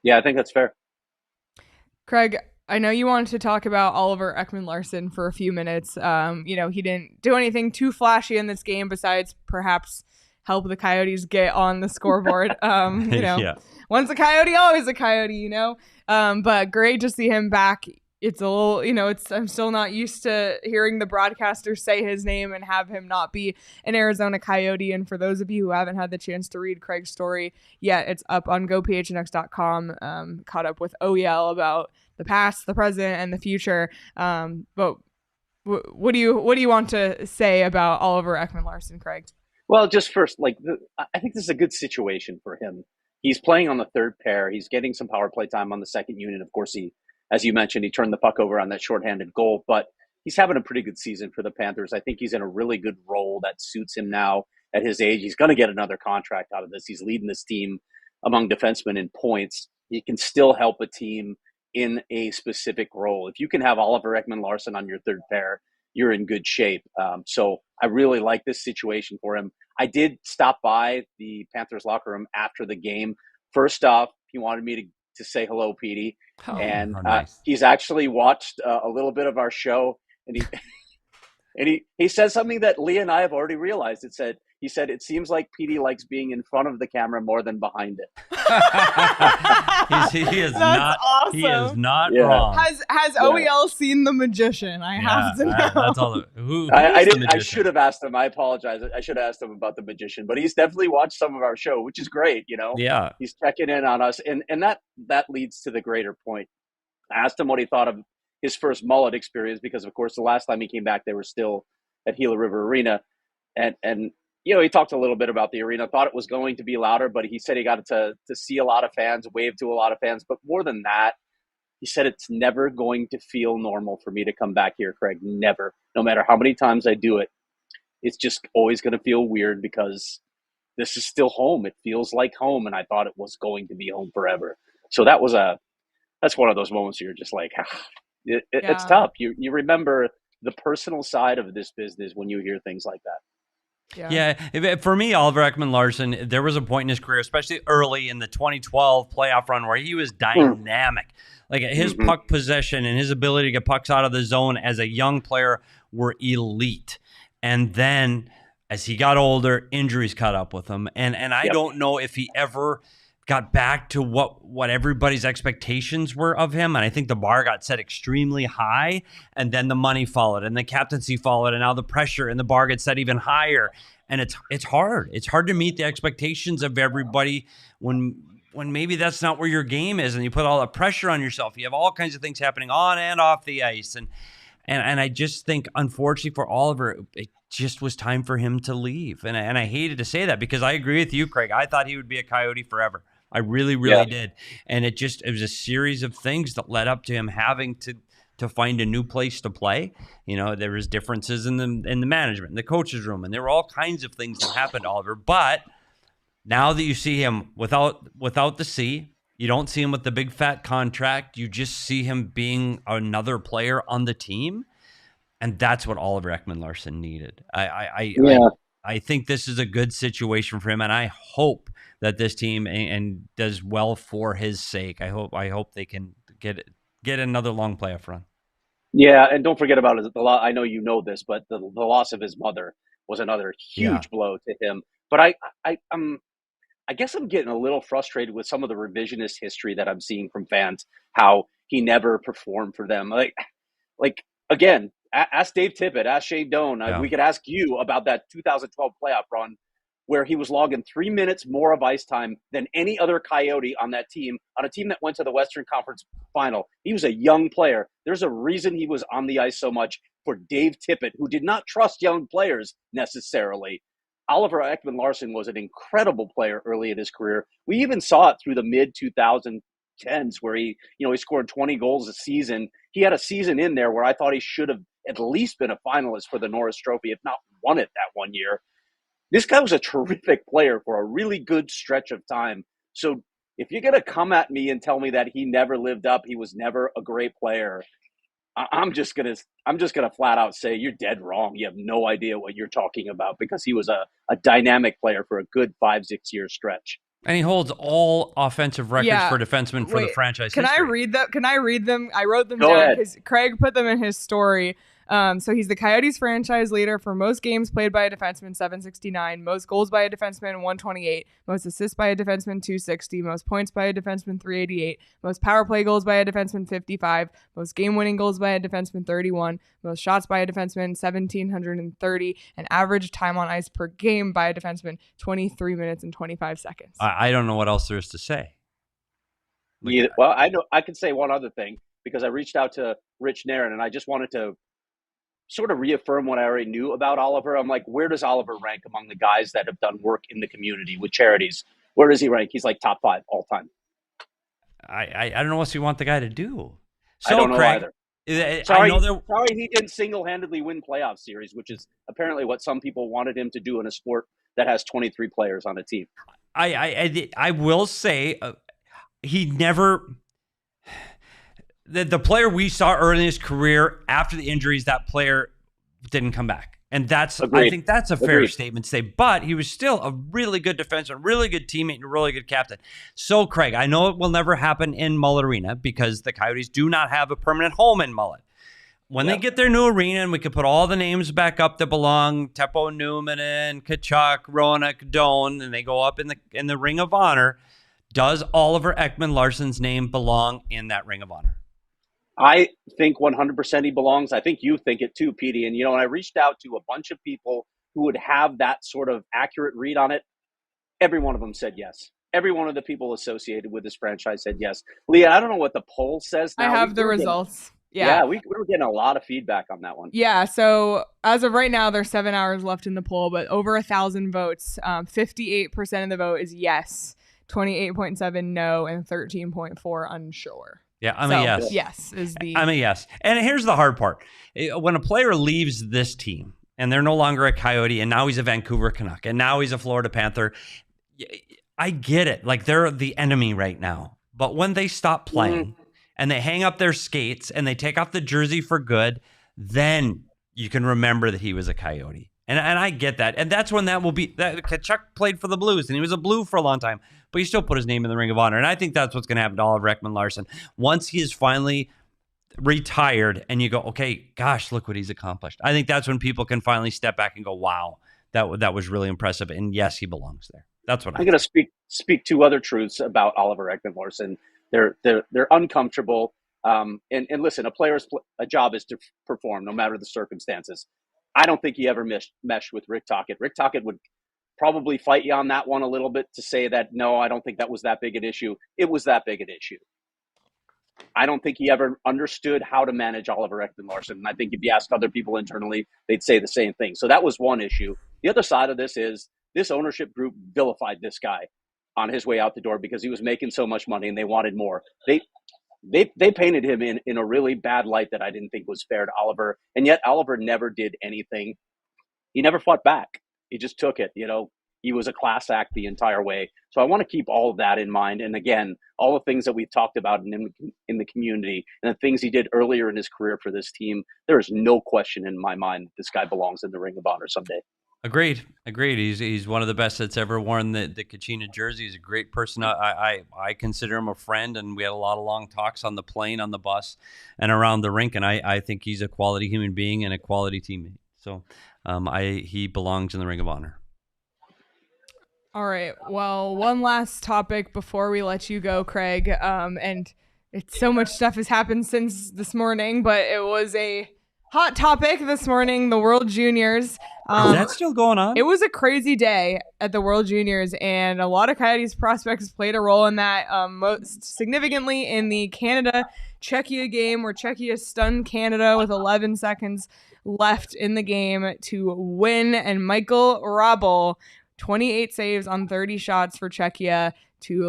Yeah, I think that's fair. Craig, I know you wanted to talk about Oliver Ekman-Larsson for a few minutes. He didn't do anything too flashy in this game besides perhaps help the Coyotes get on the scoreboard. Yeah. Once a Coyote, always a Coyote, but great to see him back. It's a little, I'm still not used to hearing the broadcaster say his name and have him not be an Arizona Coyote. And for those of you who haven't had the chance to read Craig's story yet, it's up on gophnx.com, caught up with OEL about the past, the present, and the future. But what do you want to say about Oliver Ekman-Larsson, Craig? Well, just first, I think this is a good situation for him. He's playing on the third pair. He's getting some power play time on the second unit. Of course, as you mentioned, he turned the puck over on that shorthanded goal, but he's having a pretty good season for the Panthers. I think he's in a really good role that suits him now at his age. He's going to get another contract out of this. He's leading this team among defensemen in points. He can still help a team in a specific role. If you can have Oliver Ekman-Larsson on your third pair, you're in good shape. So I really like this situation for him. I did stop by the Panthers locker room after the game. First off, he wanted me to say hello, Petey. Nice. He's actually watched a little bit of our show, and he said something that Leah and I have already realized. He said, it seems like Petey likes being in front of the camera more than behind it. He is not awesome. He is not wrong. Has OEL seen The Magician? I have to know. That's all. I should have asked him. I apologize. I should have asked him about The Magician, but he's definitely watched some of our show, which is great. Yeah. He's checking in on us, and that leads to the greater point. I asked him what he thought of his first Mullett experience, because of course the last time he came back, they were still at Gila River Arena, and he talked a little bit about the arena, thought it was going to be louder, but he said he got to see a lot of fans, wave to a lot of fans. But more than that, he said it's never going to feel normal for me to come back here, Craig. Never. No matter how many times I do it, it's just always going to feel weird because this is still home. It feels like home, and I thought it was going to be home forever. So that's one of those moments where you're just like, it's tough. You remember the personal side of this business when you hear things like that. Yeah, for me, Oliver Ekman-Larsson, there was a point in his career, especially early in the 2012 playoff run, where he was dynamic. Like his puck possession and his ability to get pucks out of the zone as a young player were elite. And then as he got older, injuries caught up with him. And I don't know if he ever got back to what everybody's expectations were of him. And I think the bar got set extremely high, and then the money followed and the captaincy followed, and now the pressure and the bar gets set even higher. And it's hard. It's hard to meet the expectations of everybody when maybe that's not where your game is, and you put all the pressure on yourself. You have all kinds of things happening on and off the ice. And I just think, unfortunately for Oliver, it just was time for him to leave. And I hated to say that, because I agree with you, Craig. I thought he would be a Coyote forever. I really, really did. And it was a series of things that led up to him having to find a new place to play. There was differences in the management, in the coach's room, and there were all kinds of things that happened to Oliver. But now that you see him without the C, you don't see him with the big fat contract. You just see him being another player on the team. And that's what Oliver Ekman-Larsson needed. I think this is a good situation for him, and I hope that this team and does well for his sake. I hope they can get another long playoff run. Yeah, and don't forget about it. I know you know this, but the loss of his mother was another huge blow to him. But I guess I'm getting a little frustrated with some of the revisionist history that I'm seeing from fans. How he never performed for them. Like again, ask Dave Tippett, ask Shane Doan. We could ask you about that 2012 playoff run. where he was logging 3 minutes more of ice time than any other Coyote on that team, on a team that went to the Western Conference Final. He was a young player. There's a reason he was on the ice so much for Dave Tippett, who did not trust young players necessarily. Oliver Ekman-Larsson was an incredible player early in his career. We even saw it through the mid-2010s where he scored 20 goals a season. He had a season in there where I thought he should have at least been a finalist for the Norris Trophy, if not won it that one year. This guy was a terrific player for a really good stretch of time. So if you're going to come at me and tell me that he never lived up, he was never a great player, I'm just gonna flat out say you're dead wrong. You have no idea what you're talking about, because he was a dynamic player for a good 5-6 year stretch. And he holds all offensive records for defensemen for the franchise history. I read that? Can I read them? I wrote them Go down ahead. because Craig put them in his story. So he's the Coyotes franchise leader for most games played by a defenseman, 769, most goals by a defenseman, 128, most assists by a defenseman, 260, most points by a defenseman, 388, most power play goals by a defenseman, 55, most game-winning goals by a defenseman, 31, most shots by a defenseman, 1,730, and average time on ice per game by a defenseman, 23 minutes and 25 seconds. I don't know what else there is to say. Yeah, well, I know I could say one other thing, because I reached out to Rich Nairn and I just wanted to sort of reaffirm what I already knew about Oliver. I'm like, where does Oliver rank among the guys that have done work in the community with charities? Where does he rank? He's like top 5 all time. I don't know what you want the guy to do. So, I don't know Craig, either. Sorry, he didn't single-handedly win playoff series, which is apparently what some people wanted him to do in a sport that has 23 players on a team. I will say he never... The player we saw early in his career, after the injuries, that player didn't come back. And that's Agreed. I think that's a fair statement to say. But he was still a really good defenseman, really good teammate, and a really good captain. So, Craig, I know it will never happen in Mullett Arena because the Coyotes do not have a permanent home in Mullett. When they get their new arena and we can put all the names back up that belong, Teppo Newman and Kachuk, Ronak, Doan, and they go up in the Ring of Honor, does Oliver Ekman-Larsson's name belong in that Ring of Honor? I think 100% he belongs. I think you think it too, Petey. And, I reached out to a bunch of people who would have that sort of accurate read on it. Every one of them said yes. Every one of the people associated with this franchise said yes. Leah, I don't know what the poll says now. I have the results. We were getting a lot of feedback on that one. Yeah, so as of right now, there's 7 hours left in the poll, but over 1,000 votes. 58% of the vote is yes, 28.7 no, and 13.4 unsure. Yeah, I'm a yes. Yes is the... I'm a yes. And here's the hard part. When a player leaves this team and they're no longer a Coyote and now he's a Vancouver Canuck and now he's a Florida Panther, I get it. Like, they're the enemy right now. But when they stop playing and they hang up their skates and they take off the jersey for good, then you can remember that he was a Coyote. And I get that. And that's when that will be... Kachuk played for the Blues, and he was a Blue for a long time, but he still put his name in the Ring of Honor. And I think that's what's going to happen to Oliver Ekman-Larsson. Once he is finally retired and you go, okay, gosh, look what he's accomplished. I think that's when people can finally step back and go, wow, that was really impressive. And yes, he belongs there. That's what I'm going to speak 2 other truths about Oliver Ekman-Larsson. They're uncomfortable. And listen, a player's job is to perform no matter the circumstances. I don't think he ever meshed with Rick Tocchet. Rick Tocchet would probably fight you on that one a little bit to say that, no, I don't think that was that big an issue. It was that big an issue. I don't think he ever understood how to manage Oliver Ekman-Larsson. And I think if you ask other people internally, they'd say the same thing. So that was one issue. The other side of this is this ownership group vilified this guy on his way out the door because he was making so much money and they wanted more. They painted him in a really bad light that I didn't think was fair to Oliver. And yet Oliver never did anything. He never fought back. He just took it. He was a class act the entire way. So I want to keep all of that in mind. And again, all the things that we've talked about in the community and the things he did earlier in his career for this team, there is no question in my mind that this guy belongs in the Ring of Honor someday. Agreed. He's one of the best that's ever worn the Kachina jersey. He's a great person. I consider him a friend, and we had a lot of long talks on the plane, on the bus, and around the rink. And I think he's a quality human being and a quality teammate. So he belongs in the Ring of Honor. All right. Well, one last topic before we let you go, Craig. And so much stuff has happened since this morning, but it was a Hot topic this morning, the World Juniors. Is that still going on? It was a crazy day at the World Juniors, and a lot of Coyotes prospects played a role in that, most significantly in the Canada-Czechia game, where Czechia stunned Canada with 11 seconds left in the game to win, and Michael Rabel, 28 saves on 30 shots for Czechia to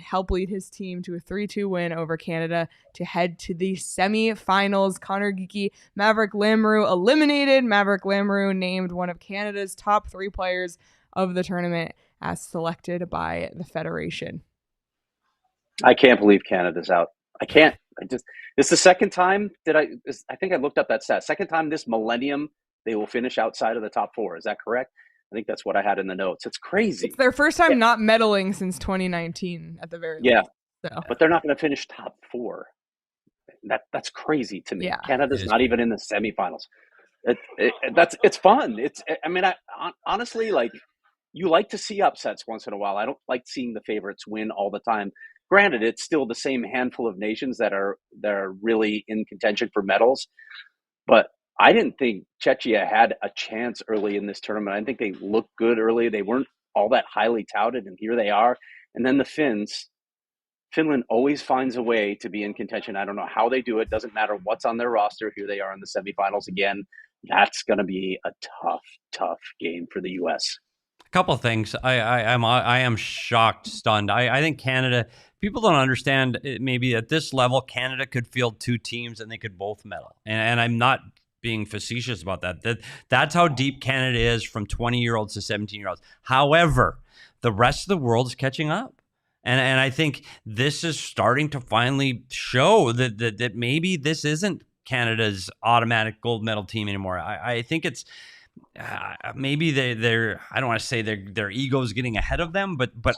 help lead his team to a 3-2 win over Canada to head to the semifinals. Connor Geekie, Maverick Lamoureux eliminated. Maverick Lamoureux named one of Canada's top 3 players of the tournament as selected by the Federation. I can't believe Canada's out. I can't. It's the second time I think I looked up that stat. Second time this millennium they will finish outside of the top 4. Is that correct? I think that's what I had in the notes. It's crazy. It's their first time not medaling since 2019 at the very least. So. But they're not going to finish top 4. That's crazy to me. Yeah. Canada's not even in the semifinals. It's fun. Honestly, like, you like to see upsets once in a while. I don't like seeing the favorites win all the time. Granted, it's still the same handful of nations that are really in contention for medals, but I didn't think Czechia had a chance early in this tournament. I think they looked good early. They weren't all that highly touted, and here they are. And then the Finland always finds a way to be in contention. I don't know how they do it. Doesn't matter what's on their roster. Here they are in the semifinals again. That's going to be a tough game for the U.S. A couple of things. I am shocked, stunned. I think Canada, people don't understand, maybe at this level, Canada could field 2 teams and they could both medal. And I'm not being facetious about that. That's how deep Canada is, from 20-year-olds to 17-year-olds. However, the rest of the world is catching up. And I think this is starting to finally show that maybe this isn't Canada's automatic gold medal team anymore. I think it's maybe they're I don't want to say their ego's getting ahead of them, but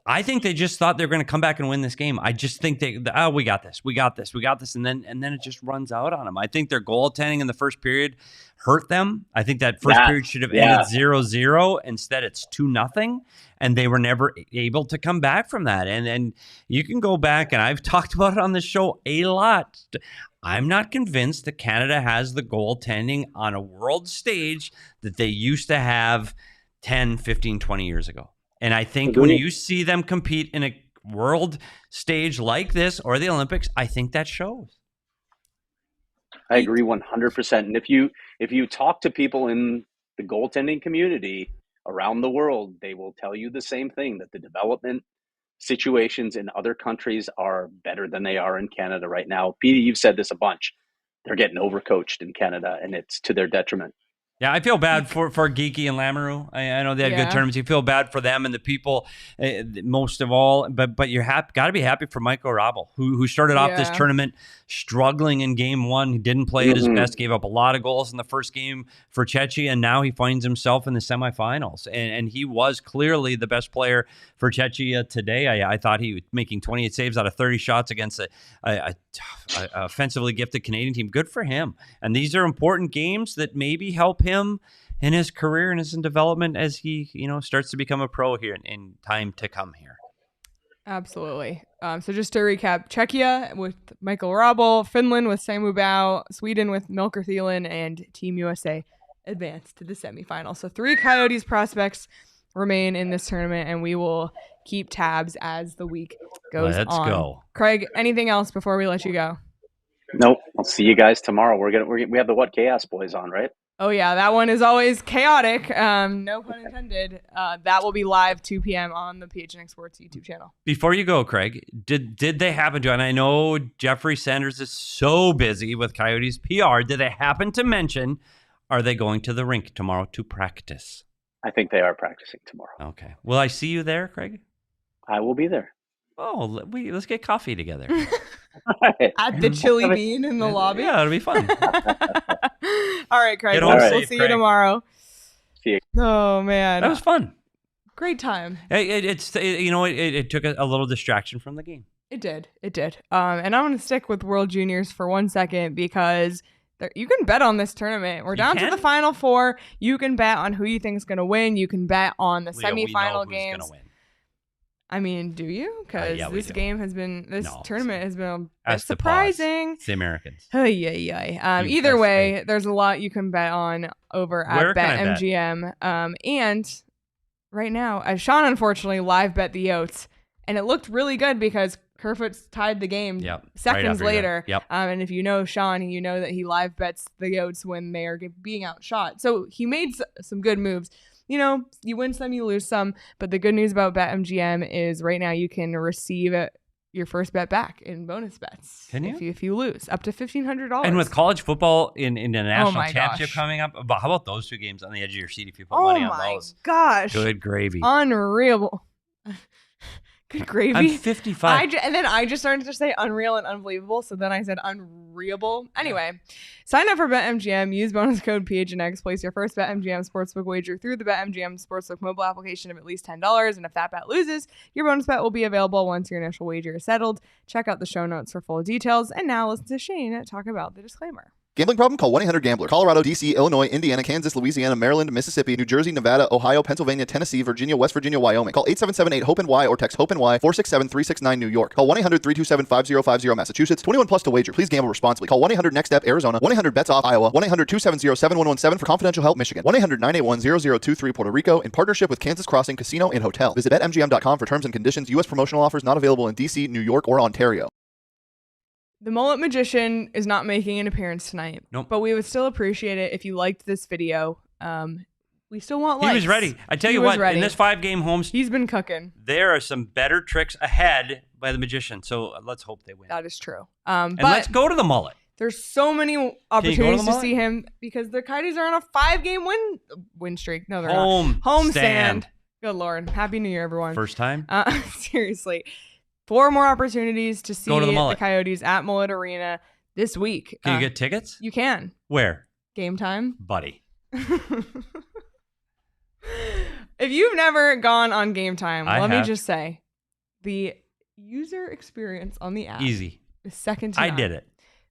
I think they just thought they were going to come back and win this game. I just think we got this, and then it just runs out on them. I think their goaltending in the first period hurt them. I think that first period should have ended 0-0. Instead, it's 2-0, and they were never able to come back from that. And you can go back, and I've talked about it on the show a lot. I'm not convinced that Canada has the goaltending on a world stage that they used to have 10, 15, 20 years ago. And I think when you see them compete in a world stage like this or the Olympics, I think that shows. I agree 100%. And if you talk to people in the goaltending community around the world, they will tell you the same thing, that the development situations in other countries are better than they are in Canada right now. Petey, you've said this a bunch. They're getting overcoached in Canada, and it's to their detriment. Yeah, I feel bad for Geekie and Lamoureux. I know they had good tournaments. You feel bad for them and the people most of all. But you're got to be happy for Michael Rabel, who started off this tournament struggling in game 1. He didn't play at his best, gave up a lot of goals in the first game for Czechia, and now he finds himself in the semifinals. And he was clearly the best player for Czechia today. I thought he was making 28 saves out of 30 shots against a offensively gifted Canadian team. Good for him. And these are important games that maybe help him in his career and his development as he, starts to become a pro here in time to come here. Absolutely. So just to recap, Czechia with Michael Rabel, Finland with Samu Bao, Sweden with Melker Thielen, and Team USA advanced to the semifinals. So 3 Coyotes prospects remain in this tournament, and we will keep tabs as the week goes on. Let's go. Craig, anything else before we let you go? Nope. I'll see you guys tomorrow. We have the What Chaos Boys on, right? Oh, yeah. That one is always chaotic. No pun intended. That will be live 2 p.m. on the PHNX Sports YouTube channel. Before you go, Craig, did they happen to, and I know Jeffrey Sanders is so busy with Coyotes PR, did they happen to mention, are they going to the rink tomorrow to practice? I think they are practicing tomorrow. Okay. Will I see you there, Craig? I will be there. Oh, let's get coffee together. At the Chili Bean in the lobby? Yeah, it'll be fun. All right, Craig. We'll see you tomorrow. See you. Oh, man. That was fun. Great time. It took a little distraction from the game. It did. And I want to stick with World Juniors for 1 second because you can bet on this tournament. We're down to the Final Four. You can bet on who you think is going to win. You can bet on the Leah, semifinal games. I mean, do you? Because this tournament has been surprising. It's the Americans. Either way, there's a lot you can bet on over at BetMGM. And right now, Sean unfortunately live bet the Yotes, and it looked really good because Kerfoot tied the game seconds later. And if you know Sean, you know that he live bets the Yotes when they are being outshot. So he made some good moves. You win some, you lose some. But the good news about BetMGM is right now you can receive your first bet back in bonus bets. Can you? If you lose, up to $1,500. And with college football in the national championship coming up, how about those two games on the edge of your seat if you put money on those? Oh, my gosh. Good gravy. Unreal. Good gravy. I'm 55. And then I just started to say unreal and unbelievable. So then I said unrealable. Anyway, sign up for BetMGM. Use bonus code PHNX. Place your first BetMGM sportsbook wager through the BetMGM sportsbook mobile application of at least $10. And if that bet loses, your bonus bet will be available once your initial wager is settled. Check out the show notes for full details. And now listen to Shane talk about the disclaimer. Gambling problem? Call 1-800-GAMBLER. Colorado, D.C., Illinois, Indiana, Kansas, Louisiana, Maryland, Mississippi, New Jersey, Nevada, Ohio, Pennsylvania, Tennessee, Virginia, West Virginia, Wyoming. Call 877-8-HOPE-NY or text HOPE-NY 467-369 New York. Call 1-800-327-5050 Massachusetts. 21 plus to wager. Please gamble responsibly. Call 1-800-NEXT-STEP Arizona. 1-800-BETS-OFF Iowa. 1-800-270-7117 for confidential help Michigan. 1-800-981-0023 Puerto Rico in partnership with Kansas Crossing Casino and Hotel. Visit BetMGM.com for terms and conditions. U.S. promotional offers not available in D.C., New York, or Ontario. The Mullett Magician is not making an appearance tonight. Nope. But we would still appreciate it if you liked this video. We still want likes. He was ready. I tell you what, in this 5-game homes, he's been cooking. There are some better tricks ahead by the Magician. So let's hope they win. That is true. And let's go to the Mullett. There's so many opportunities to see him because the Coyotes are on a 5-game win streak. No, they're not. Homestand. Good Lord. Happy New Year, everyone. First time? Seriously. 4 more opportunities to see the Coyotes at Mullett Arena this week. Can you get tickets? You can. Where? Game Time. Buddy. If you've never gone on Game Time, let me just say, the user experience on the app is second to none. I did it.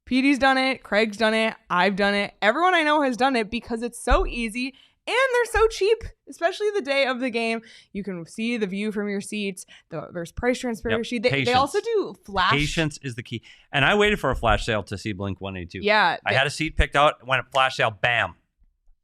Petey's done it. Craig's done it. I've done it. Everyone I know has done it because it's so easy. And they're so cheap, especially the day of the game. You can see the view from your seats. There's price transparency. They also do flash. Patience is the key. And I waited for a flash sale to see Blink 182. Yeah. I had a seat picked out. Went a flash sale. Bam.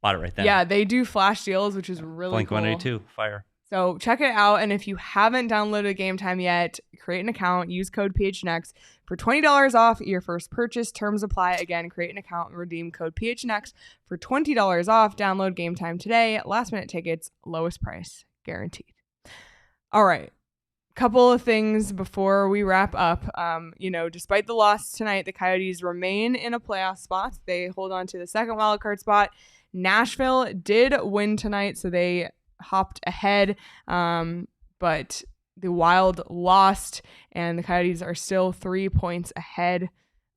Bought it right then. Yeah, they do flash deals, which is really Blink cool. Blink 182. Fire. So check it out. And if you haven't downloaded Game Time yet, create an account. Use code PHNX for $20 off your first purchase. Terms apply. Again, create an account and redeem code PHNX for $20 off. Download Game Time today. Last minute tickets, lowest price guaranteed. All right. Couple of things before we wrap up. Despite the loss tonight, the Coyotes remain in a playoff spot. They hold on to the second wildcard spot. Nashville did win tonight, so they hopped ahead, but the Wild lost, and the Coyotes are still 3 points ahead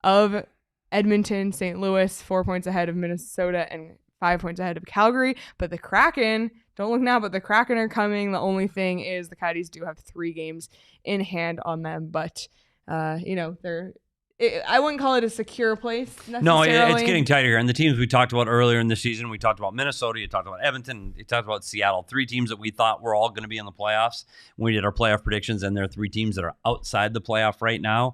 of Edmonton, St. Louis, 4 points ahead of Minnesota, and 5 points ahead of Calgary. But the Kraken, don't look now, but the Kraken are coming. The only thing is the Coyotes do have 3 games in hand on them, but I wouldn't call it a secure place necessarily. No, it's getting tighter here. And the teams we talked about earlier in the season, we talked about Minnesota, you talked about Edmonton, you talked about Seattle. 3 teams that we thought were all going to be in the playoffs when we did our playoff predictions, and there are 3 teams that are outside the playoff right now.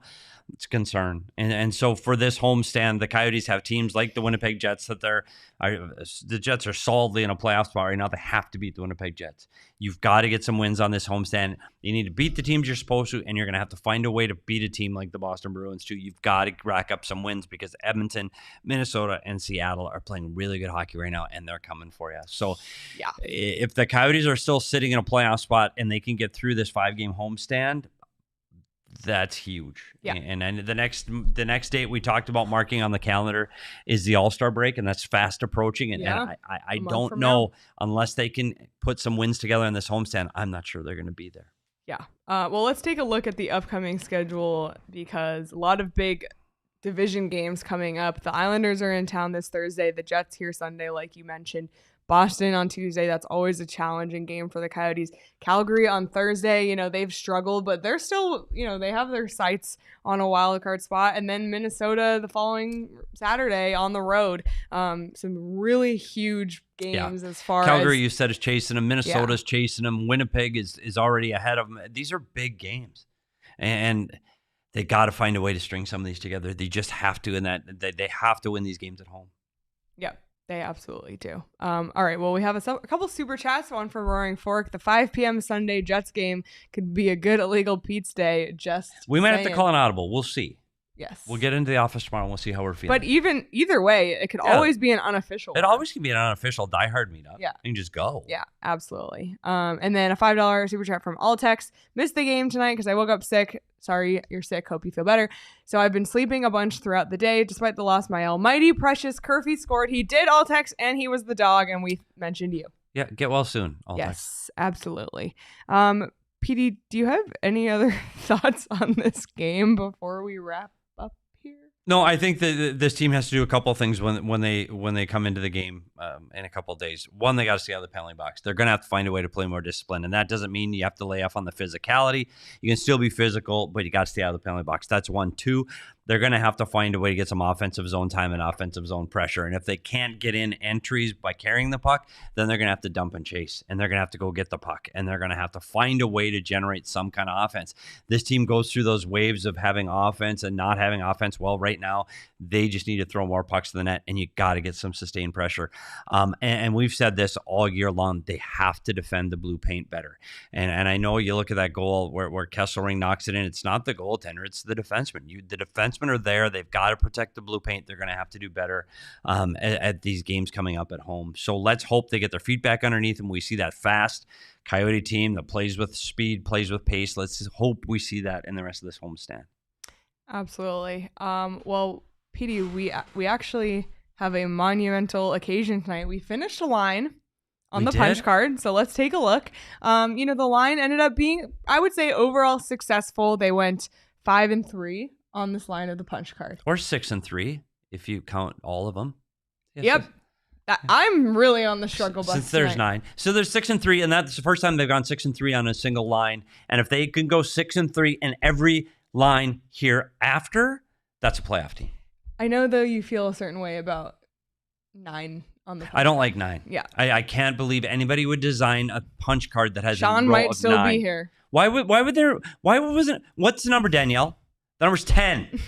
It's a concern. And so for this homestand, the Coyotes have teams like the Winnipeg Jets that the Jets are solidly in a playoff spot right now. They have to beat the Winnipeg Jets. You've got to get some wins on this homestand. You need to beat the teams you're supposed to, and you're going to have to find a way to beat a team like the Boston Bruins too. You've got to rack up some wins because Edmonton, Minnesota, and Seattle are playing really good hockey right now, and they're coming for you. So if the Coyotes are still sitting in a playoff spot and they can get through this 5-game homestand, that's huge. Yeah. And the next date we talked about marking on the calendar is the All-Star break, and that's fast approaching. And I don't know, unless they can put some wins together in this homestand, I'm not sure they're going to be there. Yeah. Well, let's take a look at the upcoming schedule because a lot of big division games coming up. The Islanders are in town this Thursday. The Jets here Sunday, like you mentioned. Boston on Tuesday. That's always a challenging game for the Coyotes. Calgary on Thursday, they've struggled, but they're still, they have their sights on a wild card spot. And then Minnesota the following Saturday on the road. Some really huge games as far Calgary, as you said, is chasing them. Minnesota's chasing them. Winnipeg is already ahead of them. These are big games. And they got to find a way to string some of these together. They just have to, they have to win these games at home. Yep. They absolutely do. All right. Well, we have a couple super chats. One from Roaring Fork. The 5 p.m. Sunday Jets game could be a good illegal Pete's day. We might saying. have to call an audible. We'll see. Yes. We'll get into the office tomorrow and we'll see how we're feeling. But either way, it could always be an unofficial. It always can be an unofficial diehard meetup. Yeah. You can just go. Yeah, absolutely. And then a $5 super chat from Altex. Missed the game tonight because I woke up sick. Sorry, you're sick. Hope you feel better. So I've been sleeping a bunch throughout the day. Despite the loss, my almighty precious Kerfoot scored. He did Altex and he was the dog, and we mentioned you. Yeah, get well soon, Altex. Yes, absolutely. PD, do you have any other thoughts on this game before we wrap up here? No, I think that this team has to do a couple of things when they come into the game in a couple of days. One, they got to stay out of the penalty box. They're going to have to find a way to play more discipline, and that doesn't mean you have to lay off on the physicality. You can still be physical, but you got to stay out of the penalty box. That's one. Two, they're going to have to find a way to get some offensive zone time and offensive zone pressure. And if they can't get in entries by carrying the puck, then they're going to have to dump and chase, and they're going to have to go get the puck, and they're going to have to find a way to generate some kind of offense. This team goes through those waves of having offense and not having offense. Well, right now, they just need to throw more pucks to the net, and you got to get some sustained pressure. And we've said this all year long. They have to defend the blue paint better. And I know you look at that goal where Kesselring knocks it in. It's not the goaltender. It's the defenseman. The defensemen are there. They've got to protect the blue paint. They're going to have to do better at these games coming up at home. So let's hope they get their feet back underneath them. We see that fast Coyote team that plays with speed, plays with pace. Let's hope we see that in the rest of this homestand. Absolutely. Well, PD, we actually have a monumental occasion tonight. We finished a line on the punch card, so let's take a look. The line ended up being, I would say, overall successful. They went 5-3 on this line of the punch card, or 6-3 if you count all of them. Yep. I'm really on the struggle bus since there's tonight. 9, so there's 6-3, and that's the first time they've gone 6-3 on a single line. And if they can go 6-3 in every line here after, that's a playoff team. I know, though, you feel a certain way about 9 on the punch I don't like 9. Yeah. I can't believe anybody would design a punch card that has Sean a row might of still 9. be here. Why wasn't, what's the number, Danielle? The number's 10.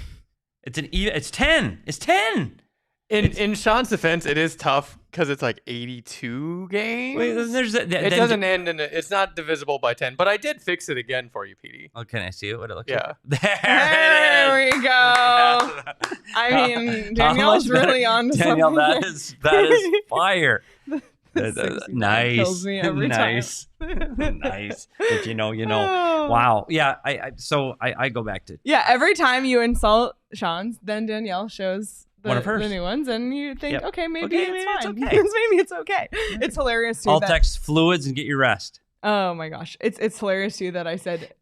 It's 10. It's 10. In Sean's defense, it is tough because it's like 82 games. Wait, it doesn't end in it's not divisible by 10, but I did fix it again for you, PD. Oh, can I see it? What it looks Yeah. like? There we go. I mean, Danielle's really on to Danielle, something. that is fire. 69 Nice. kills me every nice. Nice. But you know. Oh. Wow. Yeah. I go back to. Yeah, every time you insult Sean's, then Danielle shows One of hers. the new ones, and you think, Yep. okay, maybe it's fine. okay. Maybe it's okay. It's hilarious too. I'll text fluids and get your rest. Oh my gosh, it's hilarious too that I said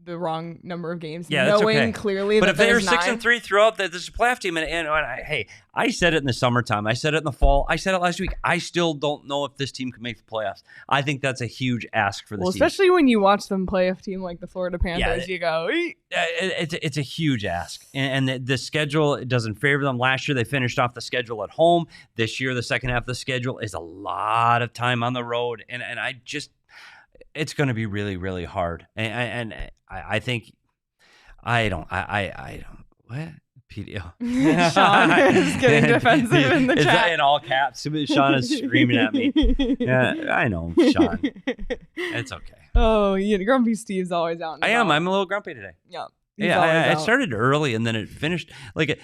the wrong number of games, Yeah, that's knowing okay. clearly But that if they were there's 6-3 throughout, this is a playoff team. And I said it in the summertime. I said it in the fall. I said it last week. I still don't know if this team can make the playoffs. I think that's a huge ask for this team. Especially when you watch them play a team like the Florida Panthers, you go, "Eek." It's a huge ask. And the schedule doesn't favor them. Last year, they finished off the schedule at home. This year, the second half of the schedule is a lot of time on the road. And I just, it's going to be really, really hard. And I think, I don't, what? PDO. Sean is getting defensive in the Is chat. that in all caps? Sean is screaming at me. Yeah, I know, Sean. It's okay. Oh, yeah, Grumpy Steve's always out. I am. I'm a little grumpy today. Yeah. Yeah, I started early and then it finished. Like,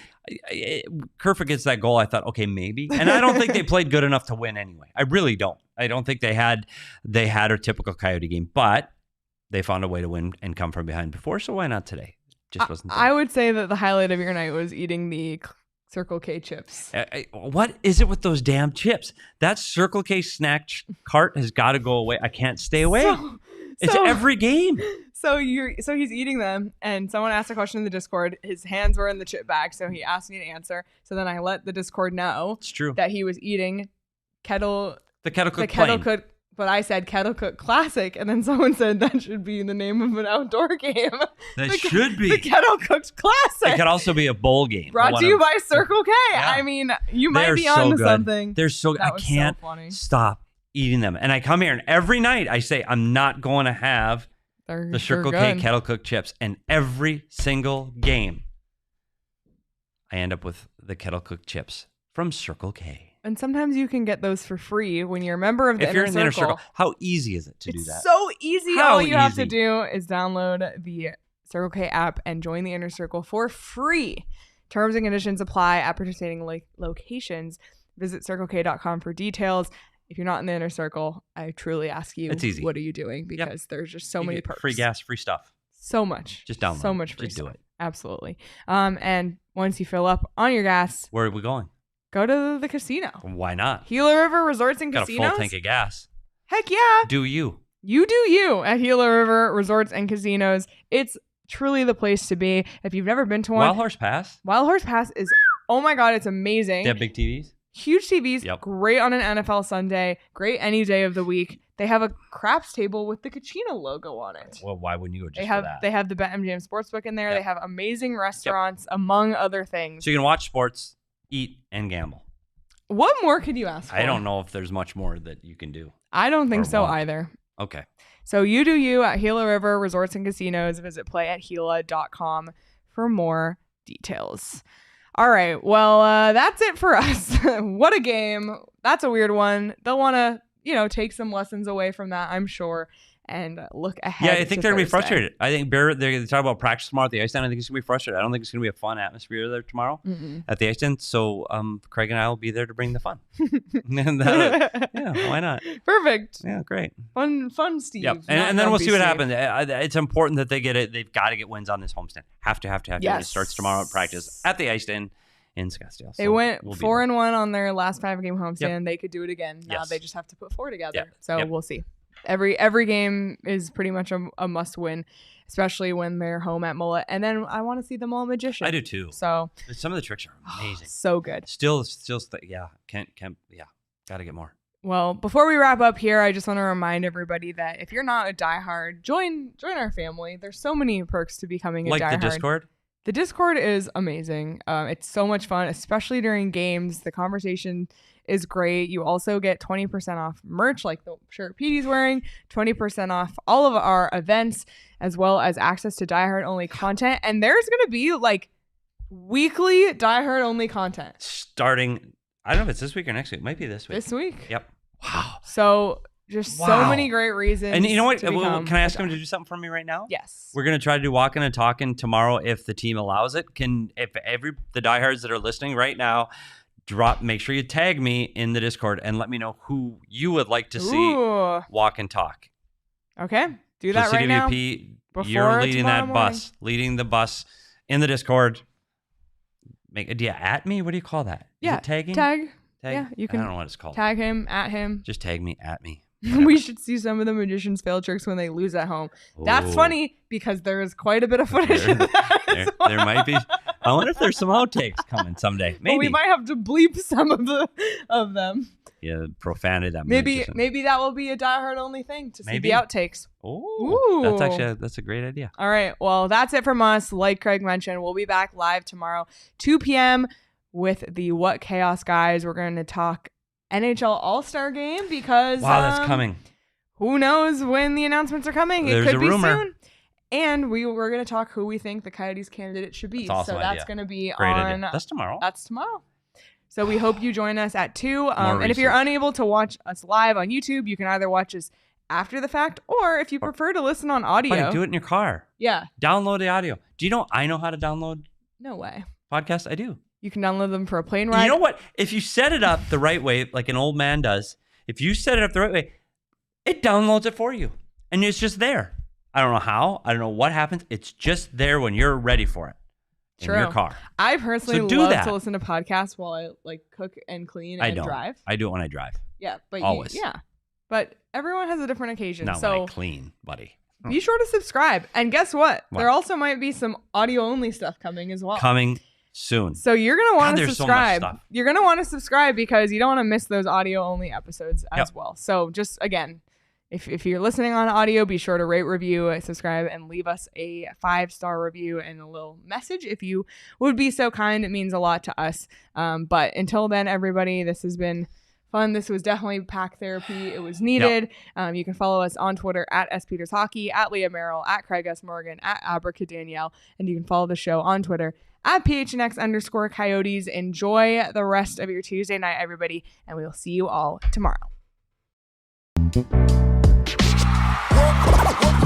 Kerfoot gets that goal. I thought, okay, maybe. And I don't think they played good enough to win anyway. I really don't. I don't think they had a typical Coyote game, but they found a way to win and come from behind before. So why not today? Just wasn't there. I would say that the highlight of your night was eating the Circle K chips. What is it with those damn chips? That Circle K snack cart has got to go away. I can't stay away. It's every game. So he's eating them, and someone asked a question in the Discord. His hands were in the chip bag, so he asked me to answer. So then I let the Discord know It's true that he was eating Kettle The Kettle Cook The Kettle Plain. Cook, but I said Kettle Cook Classic, and then someone said that should be the name of an outdoor game. That The should be. The Kettle Cooked Classic. It could also be a bowl game. Brought to you by Circle K. Yeah. I mean, you might They're be so onto good. something. They're so That I was can't so funny. stop eating them. And I come here and every night I say I'm not going to have the Circle K Kettle Cook chips. And every single game I end up with the Kettle Cook chips from Circle K. And sometimes you can get those for free when you're a member of the If you're in the Inner inner circle, how easy is it to do It's that? so easy. How All you have to easy? do is download the Circle K app and join the Inner Circle for free. Terms and conditions apply at participating locations. Visit circlek.com for details. If you're not in the Inner Circle, I truly ask you, It's easy. what are you doing? Because there's just so You many get perks. Free gas, free stuff. So much. Just download So it. much free Just do stuff. it. Absolutely. And once you fill up on your gas, Where are we going? go to the casino. Why not? Gila River Resorts and Got a Casinos. full tank of gas. Heck yeah. Do you? You do you at Gila River Resorts and Casinos. It's truly the place to be. If you've never been to one, Wild Horse Pass? Wild Horse Pass is, oh my God, it's amazing. They have big TVs? Huge TVs, Yep. great on an NFL Sunday, great any day of the week. They have a craps table with the Kachina logo on it. Well, why wouldn't you go just They for have that? they have the BetMGM Sportsbook in there. Yep. They have amazing restaurants, among other things. So you can watch sports, eat, and gamble. What more could you ask for? I don't know if there's much more that you can do. I don't think Or so want. either. Okay. So you do you at Gila River Resorts and Casinos. Visit playathila.com for more details. All right. Well, that's it for us. What a game. That's a weird one. They'll want to, take some lessons away from that, I'm sure, and look ahead. Yeah, I think to they're going to be Thursday. frustrated. I think they're going to talk about practice tomorrow at the ice stand. I think it's going to be frustrated. I don't think it's going to be a fun atmosphere there tomorrow at the ice stand. So Craig and I will be there to bring the fun. And yeah, why not? Perfect. Yeah, great. Fun, Steve. Yep. And then we'll see what happens. It's important that they get it. They've got to get wins on this homestand. Have to. Yes. It starts tomorrow at practice at the ice stand in Scottsdale. They So went we'll be 4-1 on their last 5-game homestand. Yep. They could do it again. Now Yes. they just have to put 4 together. Yep. So Yep. we'll see. Every game is pretty much a must win, especially when they're home at Mullett. And then I want to see the Mullett Magician. I do too. So Some of the tricks are amazing. so good. Still, can't, got to get more. Well, before we wrap up here, I just want to remind everybody that if you're not a diehard, join our family. There's so many perks to becoming a Like diehard. the Discord? The Discord is amazing. It's so much fun, especially during games. The conversation is great. You also get 20% off merch, like the shirt Petey's wearing, 20% off all of our events, as well as access to diehard only content. And there's going to be like weekly diehard only content Starting, I don't know if it's this week or next week. It might be this week. this week. Yep. Wow. So just so Wow. many great reasons. And you know what? to become Can I ask a him to do something for me right now? Yes. We're gonna try to do walking and talking tomorrow if the team allows it. If the diehards that are listening right now make sure you tag me in the Discord and let me know who you would like to see Ooh. walk and talk. Okay. Do So that right now. CWP, before you're leading tomorrow that morning. bus, leading the bus in the Discord. Do you at me? What do you call that? Is Yeah. it tagging? Tag. Yeah, you can I don't know what it's called. Tag him, at him. Just tag me, at me. We should see some of the magicians fail tricks when they lose at home. That's Ooh. funny because there is quite a bit of footage of that. as well. There might be. I wonder if there's some outtakes coming someday. Maybe. But we might have to bleep some of them. Yeah, profanity that Maybe magician. that will be a diehard only thing to see Maybe. the outtakes. Ooh, that's Ooh. that's a great idea. All right. Well, that's it from us. Like Craig mentioned, we'll be back live tomorrow, 2 p.m. with the What Chaos guys. We're going to talk NHL All-Star Game because Wow, that's coming. Who knows when the announcements are coming? There's it could a be rumor. soon. And we're going to talk who we think the Coyotes candidate should be. That's awesome so that's idea. going to be Great on. idea. That's tomorrow. That's tomorrow. So we hope you join us at 2. And if you're research. unable to watch us live on YouTube, you can either watch us after the fact, or if you prefer to listen on audio. Buddy, do it in your car. Yeah. Download the audio. Do you know I know how to download No way. podcasts? I do. You can download them for a plane ride. You know what? If you set it up the right way, like an old man does, if you set it up the right way, it downloads it for you. And it's just there. I don't know how. I don't know what happens. It's just there when you're ready for it. True. In your car. I personally So do love that. to listen to podcasts while I like cook and clean I and don't. drive. I do it when I drive. Yeah, but Always. but everyone has a different occasion. Not when so I clean, buddy. be sure to subscribe. And guess what? What? There also might be some audio only stuff coming as well. Coming soon. So you're going to want to there's so much subscribe. stuff. You're going to want to subscribe because you don't want to miss those audio only episodes as well. So just again, if you're listening on audio, be sure to rate, review, subscribe, and leave us a 5-star review and a little message if you would be so kind. It means a lot to us. But until then, everybody, this has been fun. This was definitely pack therapy. It was needed. You can follow us on Twitter at @SPetersHockey, at Leah Merrill, at Craig S. Morgan, at Aberka Danielle, and you can follow the show on Twitter at PHNX_Coyotes. Enjoy the rest of your Tuesday night, everybody, and we will see you all tomorrow.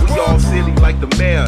We all silly like the mayor.